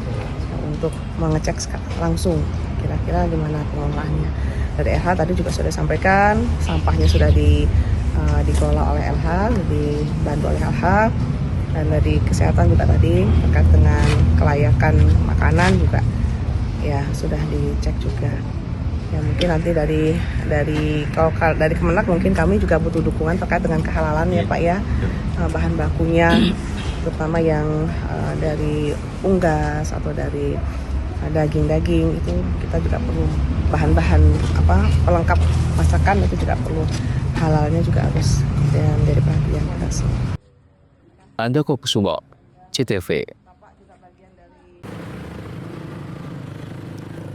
Speaker 12: untuk mengecek langsung kira-kira gimana pengelolaannya. Dari LH tadi juga sudah sampaikan, sampahnya sudah dikelola oleh LH, dibantu oleh LH. Dan dari kesehatan juga tadi terkait dengan kelayakan makanan juga ya sudah dicek juga. Ya mungkin nanti kalau dari Kemenak mungkin kami juga butuh dukungan terkait dengan kehalalan ya Pak ya, bahan bakunya terutama yang dari unggas atau dari daging-daging itu kita juga perlu bahan-bahan pelengkap masakan, itu juga perlu halalnya juga harus menjadi perhatian kita semua.
Speaker 4: Andoko Kusumo, CTV.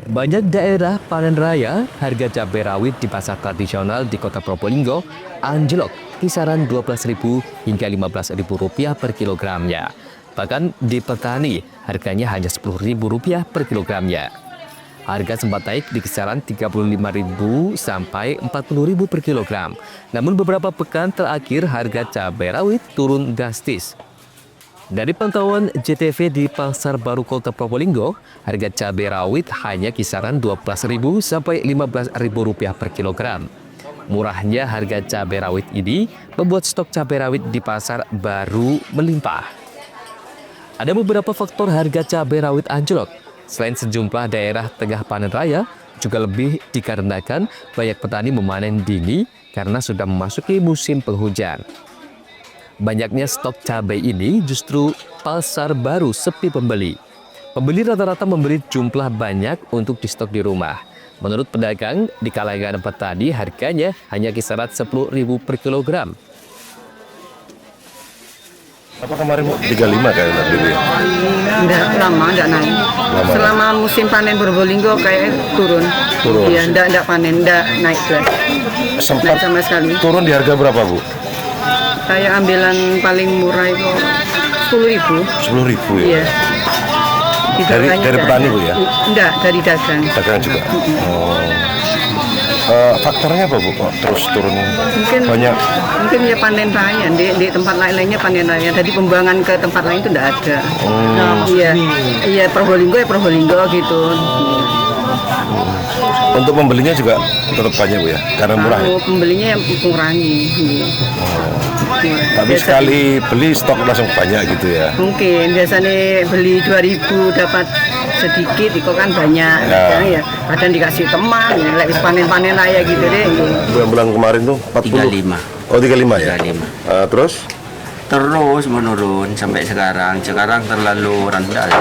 Speaker 4: Banyak daerah panen raya, harga cabai rawit di pasar tradisional di Kota Probolinggo anjlok kisaran Rp12.000 hingga Rp15.000 per kilogramnya. Bahkan di petani, harganya hanya Rp10.000 per kilogramnya. Harga sempat naik di kisaran Rp35.000 sampai Rp40.000 per kilogram. Namun beberapa pekan terakhir harga cabai rawit turun drastis. Dari pantauan JTV di Pasar Baru Kota Probolinggo, harga cabai rawit hanya kisaran Rp12.000 sampai Rp15.000 per kilogram. Murahnya harga cabai rawit ini membuat stok cabai rawit di pasar baru melimpah. Ada beberapa faktor harga cabai rawit anjlok. Selain sejumlah daerah tengah panen raya, juga lebih dikarenakan banyak petani memanen dini karena sudah memasuki musim penghujan. Banyaknya stok cabai ini justru pasar baru sepi pembeli. Pembeli rata-rata membeli jumlah banyak untuk distok di rumah. Menurut pedagang, di kalangan petani harganya hanya kisaran Rp10.000 per kilogram.
Speaker 13: Apa kemarin 35 kayak tadi ya?
Speaker 14: Enggak naik. Selama musim panen Probolinggo kayak turun. Iya, enggak panen, enggak naik guys.
Speaker 13: Sempat
Speaker 14: naik sama sekali.
Speaker 13: Turun di harga berapa, Bu?
Speaker 14: Kayak ambilan paling murah itu Rp10.000.
Speaker 13: Rp10.000 ya?
Speaker 14: Iya.
Speaker 13: Dari petani, Bu ya?
Speaker 14: Enggak, dari dagang.
Speaker 13: Dagang juga? Faktornya apa, Bu, kok terus turunnya?
Speaker 14: Mungkin ya panen raya, di tempat lainnya panen raya. Jadi pembuangan ke tempat lain itu enggak ada. Iya, Probolinggo gitu.
Speaker 13: Untuk pembelinya juga tetap banyak, Bu ya? Karena murah ya?
Speaker 14: Pembelinya yang mengurangi.
Speaker 13: Tapi sekali beli stok langsung banyak gitu ya?
Speaker 14: Mungkin, biasanya beli 2.000 dapat sedikit, itu kan banyak. Ya. Kadang dikasih teman, lewis panen-panen raya gitu deh.
Speaker 13: Bulan kemarin tuh 40? 35. Oh 35 ya? 35. Terus
Speaker 9: menurun sampai sekarang. Sekarang terlalu rendah.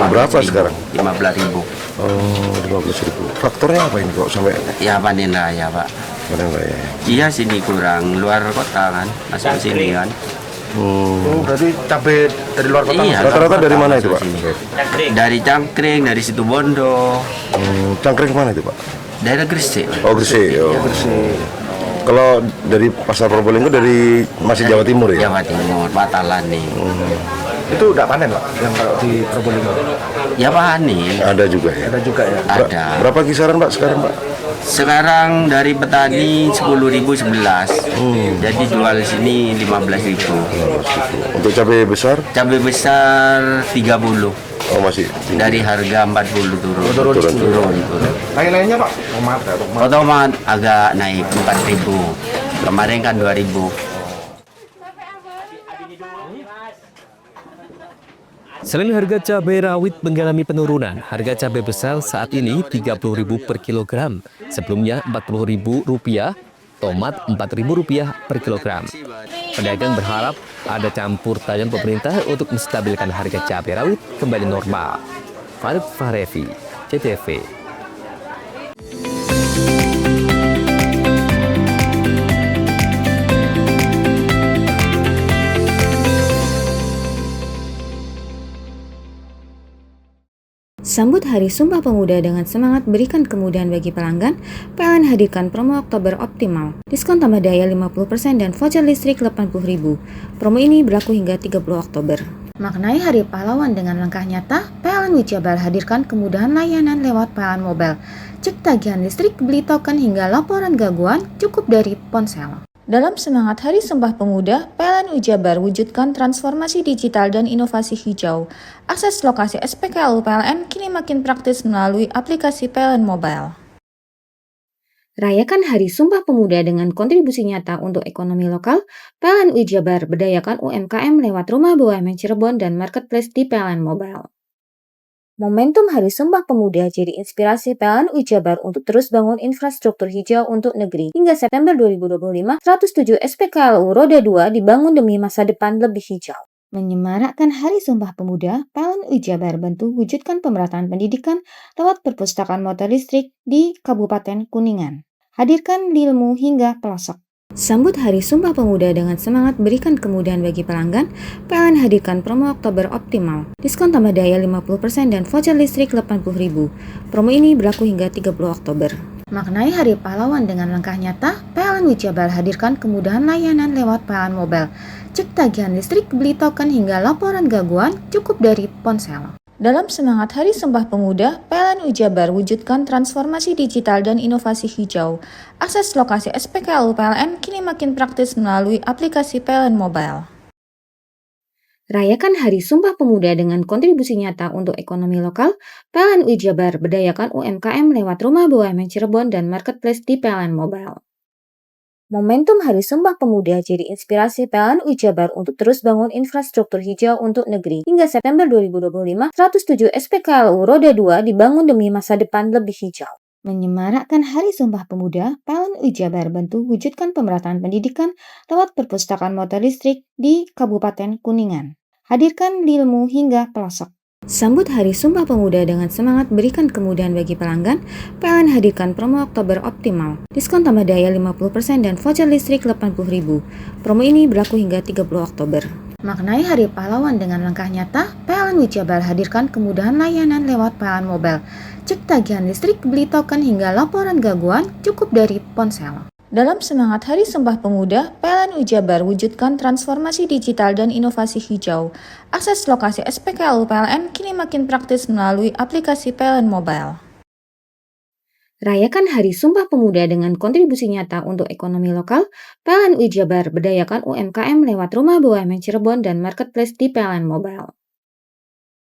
Speaker 13: Berapa sekarang?
Speaker 9: 15.000.
Speaker 13: Oh, 15.000. Faktornya apa ini kok sampai?
Speaker 9: Ya panen raya, Pak.
Speaker 13: Panen raya.
Speaker 9: Iya, sini kurang, luar kota kan, masuk sini kan.
Speaker 13: Oh, berarti cabai dari luar kota?
Speaker 9: Iya,
Speaker 13: rata-rata dari mana itu, Pak?
Speaker 9: Dari Cangkring, dari Situbondo.
Speaker 13: Cangkring mana itu, Pak?
Speaker 9: Daerah Gresik.
Speaker 13: Oh, Gresik. Oh. Gresik. Kalau dari Pasar Probolinggo dari masih Jawa Timur ya?
Speaker 9: Jawa Timur, Batalan nih.
Speaker 13: Itu udah panen, Pak, yang kalau di Probolinggo?
Speaker 9: Ya panen.
Speaker 13: Ada juga ya?
Speaker 9: Ada juga ya? Ada.
Speaker 13: Berapa kisaran, Pak, sekarang, Pak?
Speaker 9: Sekarang dari petani 10.000 11. Jadi jual sini 15.000.
Speaker 13: Untuk cabai besar?
Speaker 9: Cabai besar 30.
Speaker 13: Oh, masih tinggi.
Speaker 9: Dari harga 40 turun. Turun.
Speaker 13: Lain-lainnya, Pak?
Speaker 9: Tomat agak naik 4.000. Kemarin kan 2.000.
Speaker 4: Selain harga cabai rawit mengalami penurunan, harga cabai besar saat ini Rp30.000 per kilogram. Sebelumnya Rp40.000 tomat Rp4.000 per kilogram. Pedagang berharap ada campur tangan pemerintah untuk menstabilkan harga cabai rawit kembali normal. Farid Fahrevi, CTV.
Speaker 7: Sambut Hari Sumpah Pemuda dengan semangat berikan kemudahan bagi pelanggan, PLN hadirkan promo Oktober Optimal. Diskon tambah daya 50% dan voucher listrik Rp80.000. Promo ini berlaku hingga 30 Oktober. Maknai Hari Pahlawan dengan langkah nyata, PLN Wijabar hadirkan kemudahan layanan lewat PLN Mobile. Cek tagihan listrik, beli token hingga laporan gangguan cukup dari ponsel. Dalam semangat Hari Sumpah Pemuda, PLN Wijabar wujudkan transformasi digital dan inovasi hijau. Akses lokasi SPKLU PLN kini makin praktis melalui aplikasi PLN Mobile. Rayakan Hari Sumpah Pemuda dengan kontribusi nyata untuk ekonomi lokal. PLN Wijabar berdayakan UMKM lewat Rumah BUMN Cirebon dan Marketplace di PLN Mobile. Momentum Hari Sumpah Pemuda jadi inspirasi PLN Wijabar untuk terus bangun infrastruktur hijau untuk negeri. Hingga September 2025, 107 SPKLU Roda 2 dibangun demi masa depan lebih hijau. Menyemarakkan Hari Sumpah Pemuda, PLN Wijabar bantu wujudkan pemerataan pendidikan lewat perpustakaan motor listrik di Kabupaten Kuningan. Hadirkan ilmu hingga pelosok. Sambut Hari Sumpah Pemuda dengan semangat berikan kemudahan bagi pelanggan, PLN hadirkan promo Oktober Optimal. Diskon tambah daya 50% dan voucher listrik Rp80.000. Promo ini berlaku hingga 30 Oktober. Maknai Hari Pahlawan dengan langkah nyata, PLN Wijabar hadirkan kemudahan layanan lewat PLN Mobile. Cek tagihan listrik, beli token hingga laporan gangguan cukup dari ponsel. Dalam semangat Hari Sumpah Pemuda, PLN Wijabar wujudkan transformasi digital dan inovasi hijau. Akses lokasi SPKLU PLN kini makin praktis melalui aplikasi PLN Mobile. Rayakan Hari Sumpah Pemuda dengan kontribusi nyata untuk ekonomi lokal. PLN Wijabar berdayakan UMKM lewat Rumah BUMN Cirebon dan Marketplace di PLN Mobile. Momentum Hari Sumpah Pemuda jadi inspirasi PLN Wijabar untuk terus bangun infrastruktur hijau untuk negeri. Hingga September 2025, 107 SPKLU Roda 2 dibangun demi masa depan lebih hijau. Menyemarakkan Hari Sumpah Pemuda, PLN Wijabar bantu wujudkan pemerataan pendidikan lewat perpustakaan motor listrik di Kabupaten Kuningan. Hadirkan ilmu hingga pelosok. Sambut Hari Sumpah Pemuda dengan semangat berikan kemudahan bagi pelanggan, PLN hadirkan promo Oktober Optimal. Diskon tambah daya 50% dan voucher listrik Rp80.000. Promo ini berlaku hingga 30 Oktober. Maknai Hari Pahlawan dengan langkah nyata, PLN Wijabar hadirkan kemudahan layanan lewat PLN Mobile. Cek tagihan listrik, beli token hingga laporan gangguan cukup dari ponsel. Dalam semangat Hari Sumpah Pemuda, PLN Wijabar wujudkan transformasi digital dan inovasi hijau. Akses lokasi SPKLU PLN kini makin praktis melalui aplikasi PLN Mobile. Rayakan Hari Sumpah Pemuda dengan kontribusi nyata untuk ekonomi lokal. PLN Wijabar berdayakan UMKM lewat Rumah BUMN Cirebon dan Marketplace di PLN Mobile.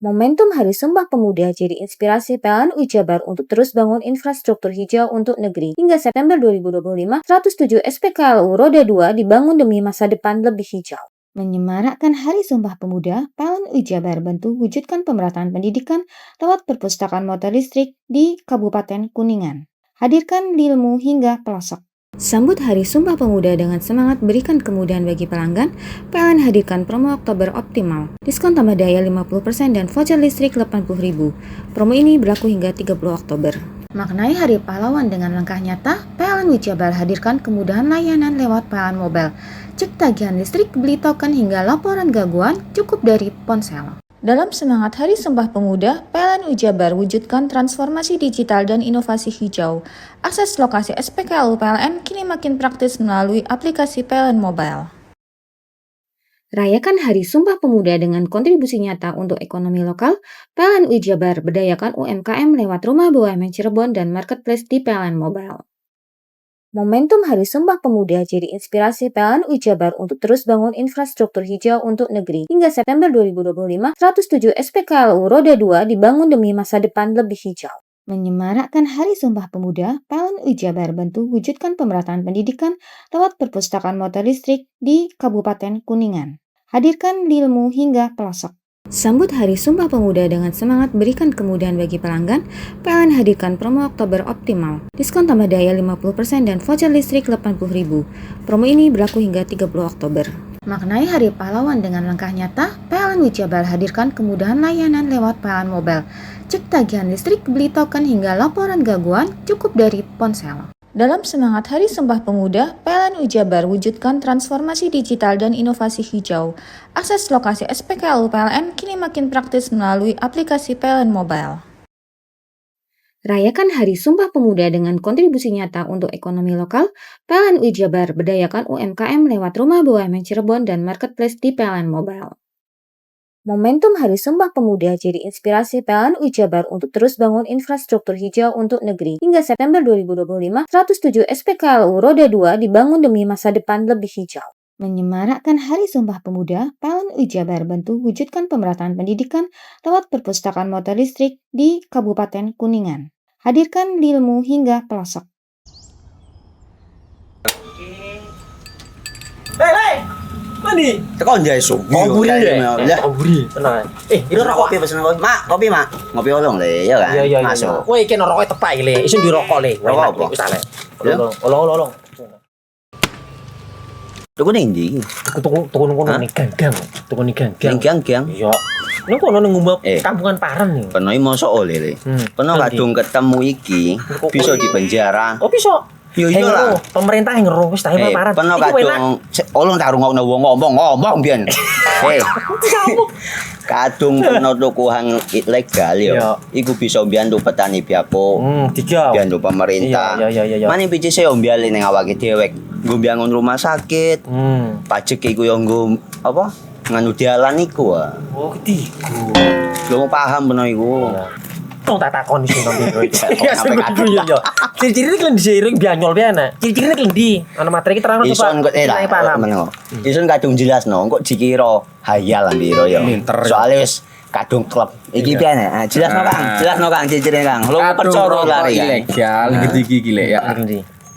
Speaker 7: Momentum Hari Sumpah Pemuda jadi inspirasi PLN Wijabar untuk terus bangun infrastruktur hijau untuk negeri. Hingga September 2025, 107 SPKLU Roda 2 dibangun demi masa depan lebih hijau. Menyemarakkan Hari Sumpah Pemuda, PLN Wijabar bantu wujudkan pemerataan pendidikan lewat perpustakaan motor listrik di Kabupaten Kuningan. Hadirkan ilmu hingga pelosok. Sambut Hari Sumpah Pemuda dengan semangat berikan kemudahan bagi pelanggan, PLN hadirkan promo Oktober Optimal. Diskon tambah daya 50% dan voucher listrik Rp80.000. Promo ini berlaku hingga 30 Oktober. Maknai Hari Pahlawan dengan langkah nyata, PLN Wijabar hadirkan kemudahan layanan lewat PLN Mobile. Cek tagihan listrik, beli token hingga laporan gangguan cukup dari ponsel. Dalam semangat Hari Sumpah Pemuda, PLN Wijabar wujudkan transformasi digital dan inovasi hijau. Akses lokasi SPKLU PLN kini makin praktis melalui aplikasi PLN Mobile. Rayakan Hari Sumpah Pemuda dengan kontribusi nyata untuk ekonomi lokal. PLN Wijabar berdayakan UMKM lewat Rumah BUMN Cirebon dan Marketplace di PLN Mobile. Momentum Hari Sumpah Pemuda jadi inspirasi PLN Wijabar untuk terus bangun infrastruktur hijau untuk negeri. Hingga September 2025, 107 SPKLU Roda 2 dibangun demi masa depan lebih hijau. Menyemarakkan Hari Sumpah Pemuda, PLN Wijabar bantu wujudkan pemerataan pendidikan lewat perpustakaan motor listrik di Kabupaten Kuningan. Hadirkan ilmu hingga pelosok. Sambut Hari Sumpah Pemuda dengan semangat berikan kemudahan bagi pelanggan, PLN hadirkan promo Oktober Optimal. Diskon tambah daya 50% dan voucher listrik 80.000. Promo ini berlaku hingga 30 Oktober. Maknai Hari Pahlawan dengan langkah nyata, PLN Wijabar hadirkan kemudahan layanan lewat PLN Mobile. Cek tagihan listrik, beli token hingga laporan gangguan cukup dari ponsel. Dalam semangat Hari Sumpah Pemuda, PLN Wijabar wujudkan transformasi digital dan inovasi hijau. Akses lokasi SPKLU PLN kini makin praktis melalui aplikasi PLN Mobile. Rayakan Hari Sumpah Pemuda dengan kontribusi nyata untuk ekonomi lokal, PLN Wijabar berdayakan UMKM lewat Rumah BUMN Cirebon dan Marketplace di PLN Mobile. Momentum Hari Sumpah Pemuda jadi inspirasi PLN Wijabar untuk terus bangun infrastruktur hijau untuk negeri. Hingga September 2025, 107 SPKLU Roda 2 dibangun demi masa depan lebih hijau. Menyemarakkan Hari Sumpah Pemuda, PLN Wijabar bantu wujudkan pemerataan pendidikan lewat perpustakaan motor listrik di Kabupaten Kuningan. Hadirkan ilmu hingga pelosok.
Speaker 11: Mandi.
Speaker 9: Tekan jaya su.
Speaker 11: Koburi deh.
Speaker 9: Ya.
Speaker 11: Koburi. Tenang.
Speaker 9: Ini rokok pesen kopi. Mak, kopi, Mak. Ngopi olong le, ya kan?
Speaker 11: Iya.
Speaker 9: Masuk.
Speaker 11: Woi, kena rokoknya tepai le. Isun dirokok le.
Speaker 9: Rokok apa?
Speaker 11: Wis ale.
Speaker 9: Ya.
Speaker 11: Olong.
Speaker 9: Tuku ning ndi?
Speaker 11: Tuku nih ganggang. Tuku nih ganggang.
Speaker 9: Gang.
Speaker 11: Iya. Ini kono ning ngumbat kampungan Paren nih.
Speaker 9: Peno iki mosok oleh le. Peno kadung ketemu iki bisa dipenjara.
Speaker 11: Oh, bisa.
Speaker 9: Yo lah.
Speaker 11: Pemerintah yang ngeru wis tahe Paren.
Speaker 9: Peno kadung olong tak rungokno wong ngomong biyen. Kadung peno tuku hang ilegal yo. Iku bisa mbiyantu petani biako. Mbiyantu pemerintah.
Speaker 11: Iya.
Speaker 9: Mane picise yo mbiali ning awake dhewek. Nggo mbiangun rumah sakit. Pajak iku yo nggo apa? Nganu dalan iku.
Speaker 11: Oh, ketiku.
Speaker 9: Lu paham peno iku.
Speaker 11: Tong tak takon sing nang biro iki. Ya sampe yo. Ciri-cirine klen diseiring bianyol piye ana. Ciri-cirine klen ndi? Ana materi ki terangno
Speaker 9: Ison kok Ison kadung jelasno kok dikira hayal lan biro yo. Soale wis kadung klub. Iki piye nek? Jelasno Kang, ciri-cirine Kang. Lu percaya lari
Speaker 10: ilegal iki lek ya.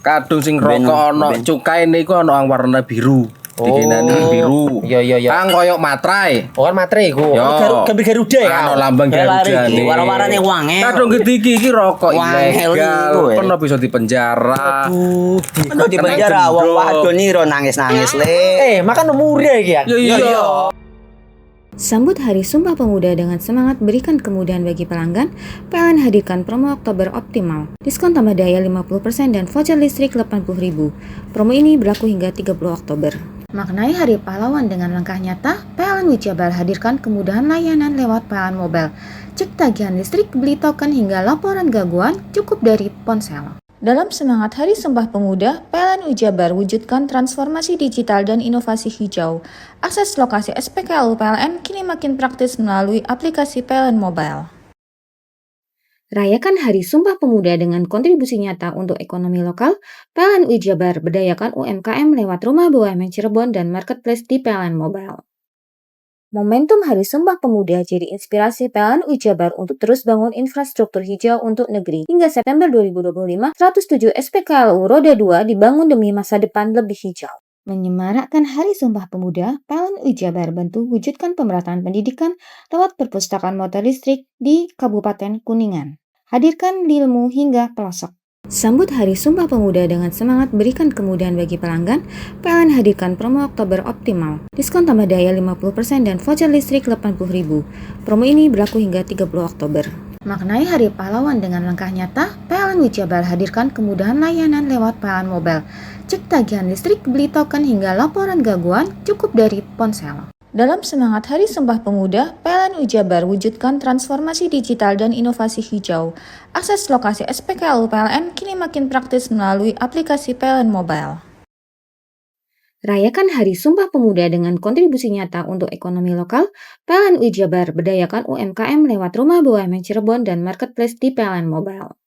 Speaker 10: Kadung sing rokok ana cukaine iku ana warna biru. Dikenani biru.
Speaker 11: Iya.
Speaker 10: Kang koyo matrai.
Speaker 11: Oh, kan matrai iku. Gambar Garuda ya.
Speaker 10: Ana lambang Garuda.
Speaker 9: Warna-warnane wange.
Speaker 10: Kadung iki rokok ilegal. Pernah bisa dipenjara.
Speaker 9: Pernah dipenjara wong wadon iro nangis-nangis le.
Speaker 11: Makan murah iki ya.
Speaker 10: Iya.
Speaker 7: Sambut Hari Sumpah Pemuda dengan semangat berikan kemudahan bagi pelanggan, PLN hadirkan promo Oktober Optimal. Diskon tambah daya 50% dan voucher listrik 80.000. Promo ini berlaku hingga 30 Oktober. Maknai Hari Pahlawan dengan langkah nyata, PLN Wijabar hadirkan kemudahan layanan lewat PLN Mobile. Cek tagihan listrik, beli token hingga laporan gangguan cukup dari ponsel. Dalam semangat Hari Sumpah Pemuda, PLN Wijabar wujudkan transformasi digital dan inovasi hijau. Akses lokasi SPKLU PLN kini makin praktis melalui aplikasi PLN Mobile. Rayakan Hari Sumpah Pemuda dengan kontribusi nyata untuk ekonomi lokal, PLN Wijabar berdayakan UMKM lewat Rumah BUMN Cirebon dan Marketplace di PLN Mobile. Momentum Hari Sumpah Pemuda jadi inspirasi PLN Wijabar untuk terus bangun infrastruktur hijau untuk negeri. Hingga September 2025, 107 SPKLU Roda 2 dibangun demi masa depan lebih hijau. Menyemarakkan Hari Sumpah Pemuda, PLN Wijabar bantu wujudkan pemerataan pendidikan lewat perpustakaan motor listrik di Kabupaten Kuningan. Hadirkan ilmu hingga pelosok. Sambut Hari Sumpah Pemuda dengan semangat berikan kemudahan bagi pelanggan, PLN hadirkan promo Oktober Optimal. Diskon tambah daya 50% dan voucher listrik 80.000. Promo ini berlaku hingga 30 Oktober. Maknai Hari Pahlawan dengan langkah nyata, PLN Wijabar hadirkan kemudahan layanan lewat PLN Mobile. Cek tagihan listrik, beli token hingga laporan gangguan cukup dari ponsel. Dalam semangat Hari Sumpah Pemuda, PLN Wijabar wujudkan transformasi digital dan inovasi hijau. Akses lokasi SPKLU PLN kini makin praktis melalui aplikasi PLN Mobile. Rayakan Hari Sumpah Pemuda dengan kontribusi nyata untuk ekonomi lokal, PLN Wijabar berdayakan UMKM lewat Rumah BUMN Cirebon dan Marketplace di PLN Mobile.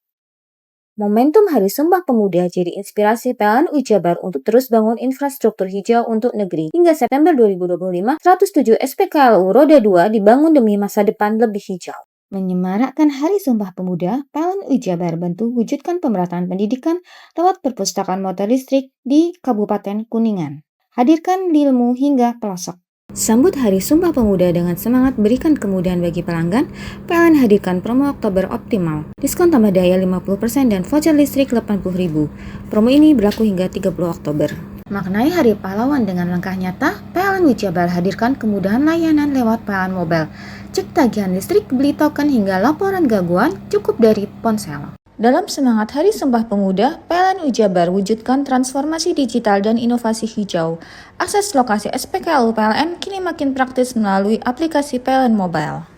Speaker 7: Momentum Hari Sumpah Pemuda jadi inspirasi PLN Wijabar untuk terus bangun infrastruktur hijau untuk negeri. Hingga September 2025, 107 SPKLU Roda 2 dibangun demi masa depan lebih hijau. Menyemarakkan Hari Sumpah Pemuda, PLN Wijabar bantu wujudkan pemerataan pendidikan lewat perpustakaan motor listrik di Kabupaten Kuningan. Hadirkan ilmu hingga pelosok. Sambut Hari Sumpah Pemuda dengan semangat berikan kemudahan bagi pelanggan, PLN hadirkan promo Oktober optimal. Diskon tambah daya 50% dan voucher listrik 80.000. Promo ini berlaku hingga 30 Oktober. Maknai Hari Pahlawan dengan langkah nyata, PLN Wijabar hadirkan kemudahan layanan lewat PLN Mobile. Cek tagihan listrik, beli token hingga laporan gangguan cukup dari ponsel. Dalam semangat Hari Sumpah Pemuda, PLN Wijabar wujudkan transformasi digital dan inovasi hijau. Akses lokasi SPKLU PLN kini makin praktis melalui aplikasi PLN Mobile.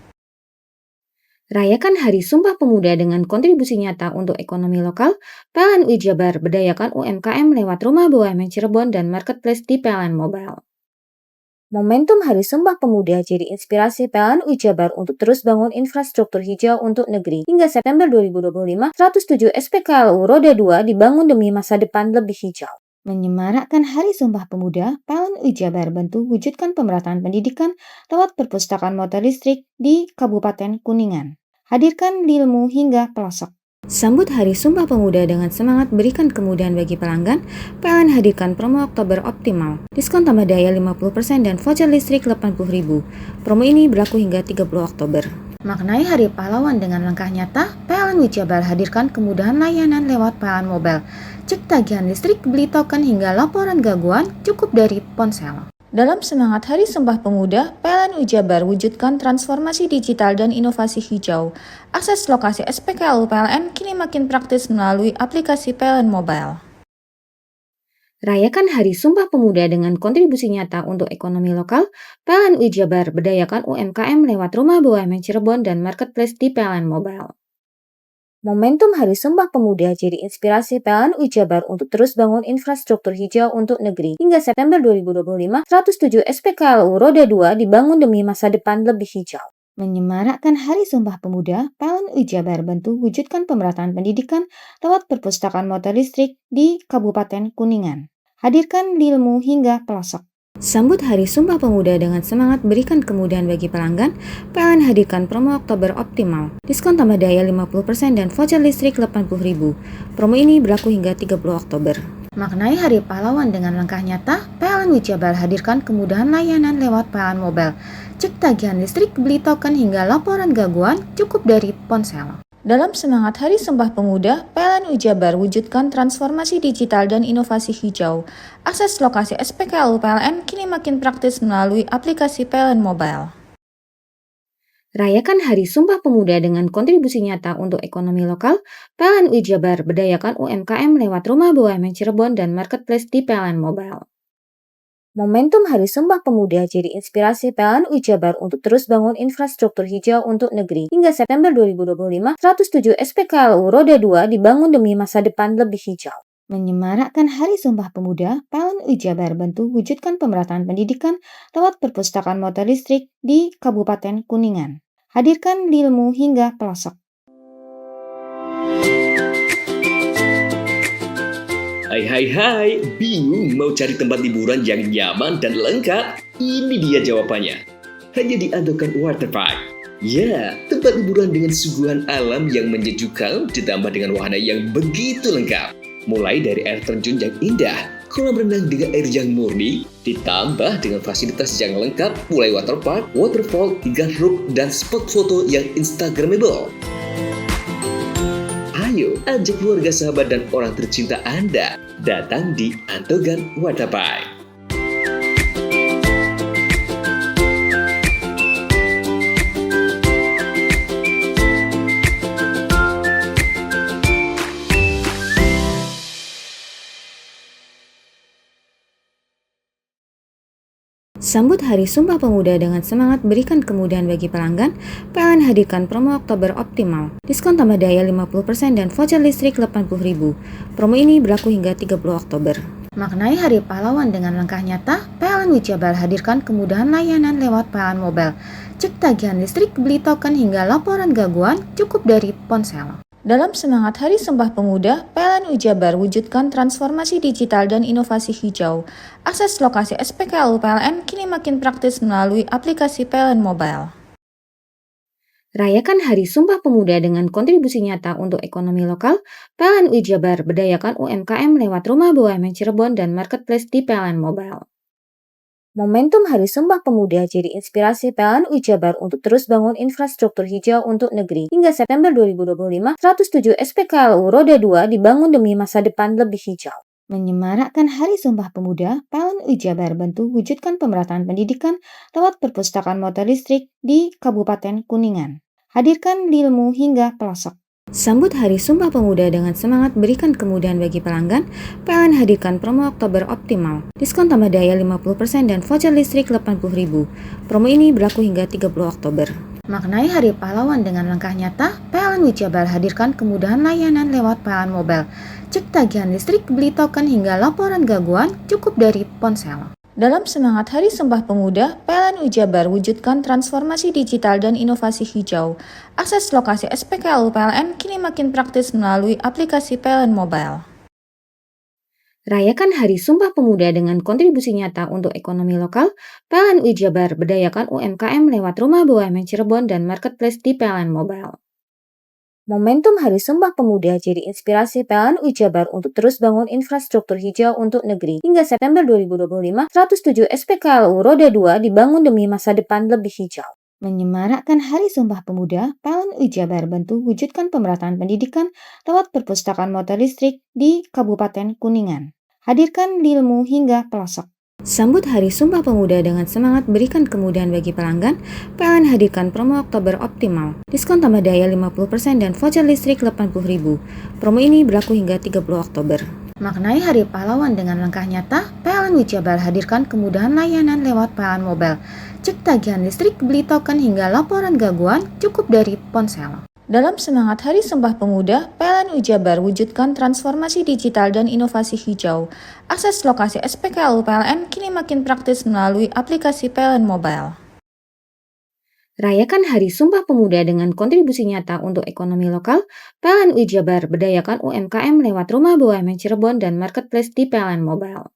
Speaker 7: Rayakan Hari Sumpah Pemuda dengan kontribusi nyata untuk ekonomi lokal, PLN Wijabar berdayakan UMKM lewat Rumah BUMN Cirebon dan Marketplace di PLN Mobile. Momentum Hari Sumpah Pemuda jadi inspirasi PLN Wijabar untuk terus bangun infrastruktur hijau untuk negeri. Hingga September 2025, 107 SPKLU Roda 2 dibangun demi masa depan lebih hijau. Menyemarakkan Hari Sumpah Pemuda, PLN Wijabar bantu wujudkan pemerataan pendidikan lewat perpustakaan motor listrik di Kabupaten Kuningan. Hadirkan ilmu hingga pelosok. Sambut Hari Sumpah Pemuda dengan semangat berikan kemudahan bagi pelanggan, PLN hadirkan promo Oktober optimal. Diskon tambah daya 50% dan voucher listrik 80.000. Promo ini berlaku hingga 30 Oktober. Maknai Hari Pahlawan dengan langkah nyata, PLN Wijabar hadirkan kemudahan layanan lewat PLN Mobile. Cek tagihan listrik, beli token hingga laporan gangguan cukup dari ponsel. Dalam semangat Hari Sumpah Pemuda, PLN Wijabar wujudkan transformasi digital dan inovasi hijau. Akses lokasi SPKLU PLN kini makin praktis melalui aplikasi PLN Mobile. Rayakan Hari Sumpah Pemuda dengan kontribusi nyata untuk ekonomi lokal, PLN Wijabar berdayakan UMKM lewat Rumah BUMN Cirebon dan Marketplace di PLN Mobile. Momentum Hari Sumpah Pemuda jadi inspirasi PLN Wijabar untuk terus bangun infrastruktur hijau untuk negeri. Hingga September 2025, 107 SPKLU Roda 2 dibangun demi masa depan lebih hijau. Menyemarakkan Hari Sumpah Pemuda, PLN Wijabar bantu wujudkan pemerataan pendidikan lewat perpustakaan motor listrik di Kabupaten Kuningan. Hadirkan ilmu hingga pelosok. Sambut Hari Sumpah Pemuda dengan semangat berikan kemudahan bagi pelanggan, PLN hadirkan promo Oktober optimal. Diskon tambah daya 50% dan voucher listrik 80.000. Promo ini berlaku hingga 30 Oktober. Maknai Hari Pahlawan dengan langkah nyata, PLN Wijabar hadirkan kemudahan layanan lewat PLN Mobile. Cek tagihan listrik, beli token hingga laporan gangguan cukup dari ponsel. Dalam semangat Hari Sumpah Pemuda, PLN Wijabar wujudkan transformasi digital dan inovasi hijau. Akses lokasi SPKLU PLN kini makin praktis melalui aplikasi PLN Mobile. Rayakan Hari Sumpah Pemuda dengan kontribusi nyata untuk ekonomi lokal, PLN Wijabar berdayakan UMKM lewat Rumah BUMN Cirebon dan Marketplace di PLN Mobile. Momentum Hari Sumpah Pemuda jadi inspirasi PLN Wijabar untuk terus bangun infrastruktur hijau untuk negeri. Hingga September 2025, 107 SPKLU Roda 2 dibangun demi masa depan lebih hijau. Menyemarakkan Hari Sumpah Pemuda, PLN Wijabar bantu wujudkan pemerataan pendidikan lewat perpustakaan motor listrik di Kabupaten Kuningan. Hadirkan ilmu hingga pelosok.
Speaker 15: Hai, bingung mau cari tempat liburan yang nyaman dan lengkap? Ini dia jawabannya. Hanya di Andokan Waterpark. Ya, tempat liburan dengan suguhan alam yang menyejukkan ditambah dengan wahana yang begitu lengkap. Mulai dari air terjun yang indah, kolam renang dengan air yang murni, ditambah dengan fasilitas yang lengkap mulai waterpark, waterfall, hingga roof dan spot foto yang instagramable. Ayo, ajak keluarga, sahabat, dan orang tercinta Anda datang di Andokan Waterpark.
Speaker 7: Sambut Hari Sumpah Pemuda dengan semangat berikan kemudahan bagi pelanggan, PLN hadirkan promo Oktober optimal. Diskon tambah daya 50% dan voucher listrik 80.000. Promo ini berlaku hingga 30 Oktober. Maknai Hari Pahlawan dengan langkah nyata, PLN Wijabar hadirkan kemudahan layanan lewat PLN Mobile. Cek tagihan listrik, beli token hingga laporan gangguan cukup dari ponsel. Dalam semangat Hari Sumpah Pemuda, PLN Wijabar wujudkan transformasi digital dan inovasi hijau. Akses lokasi SPKLU PLN kini makin praktis melalui aplikasi PLN Mobile. Rayakan Hari Sumpah Pemuda dengan kontribusi nyata untuk ekonomi lokal, PLN Wijabar berdayakan UMKM lewat Rumah BUMN Cirebon dan Marketplace di PLN Mobile. Momentum Hari Sumpah Pemuda jadi inspirasi PLN Jabar untuk terus bangun infrastruktur hijau untuk negeri. Hingga September 2025, 107 SPKLU Roda 2 dibangun demi masa depan lebih hijau. Menyemarakkan Hari Sumpah Pemuda, PLN Jabar bantu wujudkan pemerataan pendidikan lewat perpustakaan motor listrik di Kabupaten Kuningan. Hadirkan ilmu hingga pelosok. Sambut Hari Sumpah Pemuda dengan semangat berikan kemudahan bagi pelanggan, PLN hadirkan promo Oktober Optimal. Diskon tambah daya 50% dan voucher listrik 80.000. Promo ini berlaku hingga 30 Oktober. Maknai Hari Pahlawan dengan langkah nyata, PLN Jabar hadirkan kemudahan layanan lewat PLN Mobile. Cek tagihan listrik, beli token hingga laporan gangguan cukup dari ponsel. Dalam semangat Hari Sumpah Pemuda, PLN Jabar wujudkan transformasi digital dan inovasi hijau. Akses lokasi SPKLU PLN kini makin praktis melalui aplikasi PLN Mobile. Rayakan Hari Sumpah Pemuda dengan kontribusi nyata untuk ekonomi lokal. PLN Jabar berdayakan UMKM lewat Rumah BUMN Cirebon dan Marketplace di PLN Mobile. Momentum Hari Sumpah Pemuda jadi inspirasi PLN Jabar untuk terus bangun infrastruktur hijau untuk negeri. Hingga September 2025, 107 SPKLU Roda 2 dibangun demi masa depan lebih hijau. Menyemarakkan Hari Sumpah Pemuda, PLN Jabar bantu wujudkan pemerataan pendidikan lewat perpustakaan motor listrik di Kabupaten Kuningan. Hadirkan ilmu hingga pelosok. Sambut Hari Sumpah Pemuda dengan semangat berikan kemudahan bagi pelanggan, PLN hadirkan promo Oktober Optimal. Diskon tambah daya 50% dan voucher listrik 80.000. Promo ini berlaku hingga 30 Oktober. Maknai Hari Pahlawan dengan langkah nyata, PLN Jabar hadirkan kemudahan layanan lewat PLN Mobile. Cek tagihan listrik, beli token hingga laporan gangguan cukup dari ponsel. Dalam semangat Hari Sumpah Pemuda, PLN Jabar wujudkan transformasi digital dan inovasi hijau. Akses lokasi SPKLU PLN kini makin praktis melalui aplikasi PLN Mobile. Rayakan Hari Sumpah Pemuda dengan kontribusi nyata untuk ekonomi lokal. PLN Jabar berdayakan UMKM lewat Rumah BUMN Cirebon dan Marketplace di PLN Mobile.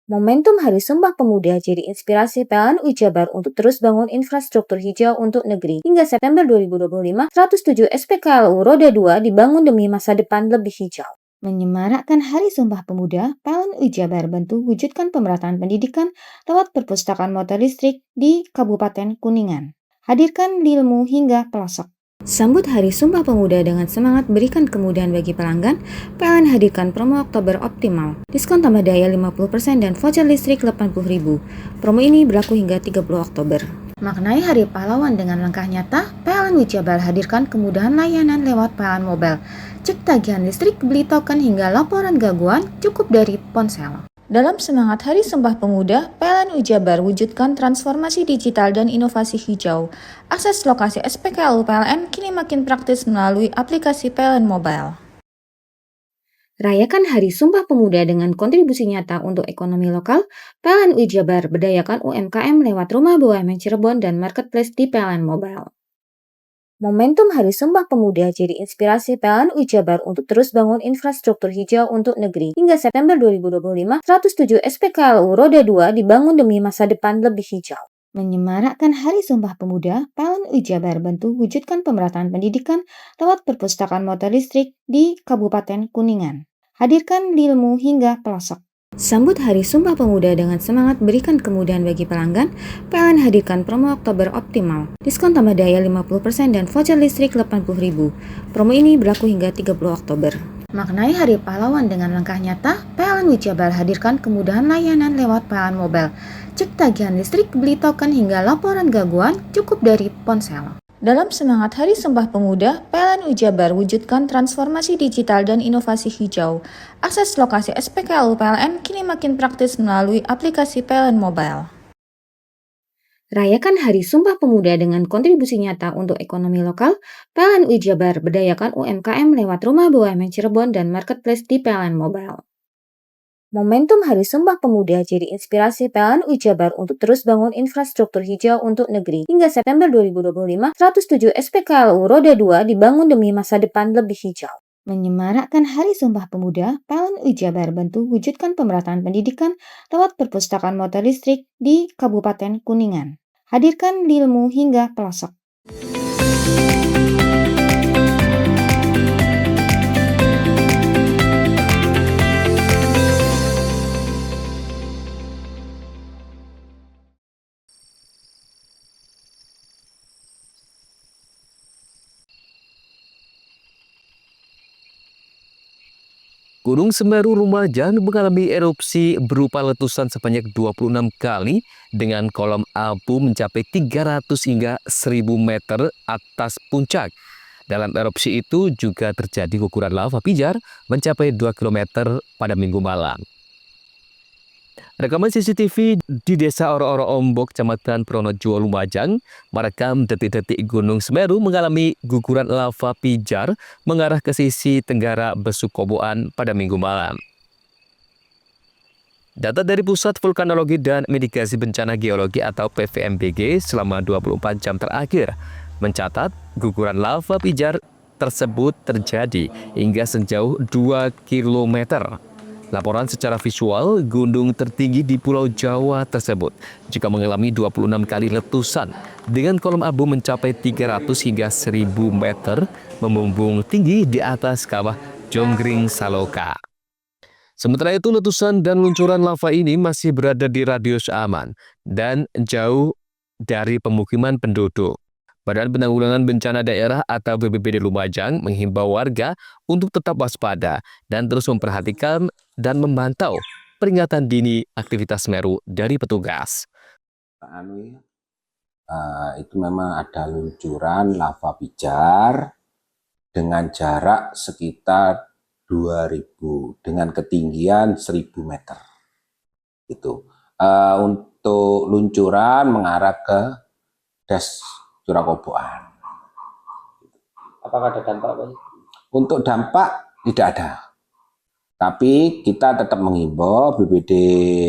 Speaker 7: Momentum Hari Sumpah Pemuda jadi inspirasi PLN Jabar untuk terus bangun infrastruktur hijau untuk negeri. Hingga September 2025, 107 SPKLU Roda 2 dibangun demi masa depan lebih hijau. Menyemarakkan Hari Sumpah Pemuda, PLN Jabar bantu wujudkan pemerataan pendidikan lewat perpustakaan motor listrik di Kabupaten Kuningan. Hadirkan ilmu hingga pelosok. Sambut Hari Sumpah Pemuda dengan semangat berikan kemudahan bagi pelanggan, PLN hadirkan promo Oktober Optimal. Diskon tambah daya 50% dan voucher listrik 80.000. Promo ini berlaku hingga 30 Oktober. Maknai Hari Pahlawan dengan langkah nyata, PLN Jabar hadirkan kemudahan layanan lewat PLN Mobile. Cek tagihan listrik, beli token hingga laporan gangguan cukup dari ponsel. Dalam semangat Hari Sumpah Pemuda, PLN Jabar wujudkan transformasi digital dan inovasi hijau. Akses lokasi SPKLU PLN kini makin praktis melalui aplikasi PLN Mobile. Rayakan Hari Sumpah Pemuda dengan kontribusi nyata untuk ekonomi lokal. PLN Jabar berdayakan UMKM lewat Rumah BUMN Cirebon dan Marketplace di PLN Mobile. Momentum Hari Sumpah Pemuda jadi inspirasi PLN Jabar untuk terus bangun infrastruktur hijau untuk negeri. Hingga September 2025, 107 SPKLU Roda 2 dibangun demi masa depan lebih hijau. Menyemarakkan Hari Sumpah Pemuda, PLN Jabar bantu wujudkan pemerataan pendidikan lewat perpustakaan motor listrik di Kabupaten Kuningan. Hadirkan ilmu hingga pelosok. Sambut Hari Sumpah Pemuda dengan semangat berikan kemudahan bagi pelanggan, PLN hadirkan promo Oktober Optimal. Diskon tambah daya 50% dan voucher listrik 80.000. Promo ini berlaku hingga 30 Oktober. Maknai Hari Pahlawan dengan langkah nyata, PLN Jabar hadirkan kemudahan layanan lewat PLN Mobile. Cek tagihan listrik, beli token hingga laporan gangguan cukup dari ponsel. Dalam semangat Hari Sumpah Pemuda, PLN Jabar wujudkan transformasi digital dan inovasi hijau. Akses lokasi SPKLU PLN kini makin praktis melalui aplikasi PLN Mobile. Rayakan Hari Sumpah Pemuda dengan kontribusi nyata untuk ekonomi lokal. PLN Jabar berdayakan UMKM lewat Rumah BUMN Cirebon dan Marketplace di PLN Mobile. Momentum Hari Sumpah Pemuda jadi inspirasi PLN Jabar untuk terus bangun infrastruktur hijau untuk negeri. Hingga September 2025, 107 SPKLU Roda 2 dibangun demi masa depan lebih hijau. Menyemarakkan Hari Sumpah Pemuda, PLN Jabar bantu wujudkan pemerataan pendidikan lewat perpustakaan motor listrik di Kabupaten Kuningan. Hadirkan ilmu hingga pelosok.
Speaker 4: Gunung Semeru Lumajang mengalami erupsi berupa letusan sebanyak 26 kali dengan kolom abu mencapai 300 hingga 1000 meter atas puncak. Dalam erupsi itu juga terjadi guguran lava pijar mencapai 2 km pada Minggu malam. Rekaman CCTV di Desa Oro-Oro Ombok, Kecamatan Pronojiwo, Lumajang, merekam detik-detik Gunung Semeru mengalami guguran lava pijar mengarah ke sisi tenggara Besukoboan pada Minggu malam. Data dari Pusat Vulkanologi dan Mitigasi Bencana Geologi atau PVMBG selama 24 jam terakhir mencatat guguran lava pijar tersebut terjadi hingga sejauh 2 km. Laporan secara visual, gunung tertinggi di Pulau Jawa tersebut juga mengalami 26 kali letusan dengan kolom abu mencapai 300 hingga 1000 meter membumbung tinggi di atas kawah Jonggring Saloka. Sementara itu, letusan dan luncuran lava ini masih berada di radius aman dan jauh dari pemukiman penduduk. Badan Penanggulangan Bencana Daerah atau BPBD Lumajang menghimbau warga untuk tetap waspada dan terus memperhatikan dan memantau peringatan dini aktivitas Semeru dari petugas.
Speaker 10: Itu memang ada luncuran lava pijar dengan jarak sekitar 2000 dengan ketinggian 1000 meter. Itu untuk luncuran mengarah ke Das Curakoboan.
Speaker 11: Apakah ada dampak, Pak?
Speaker 10: Untuk dampak tidak ada. Tapi kita tetap menghimbau, BPBD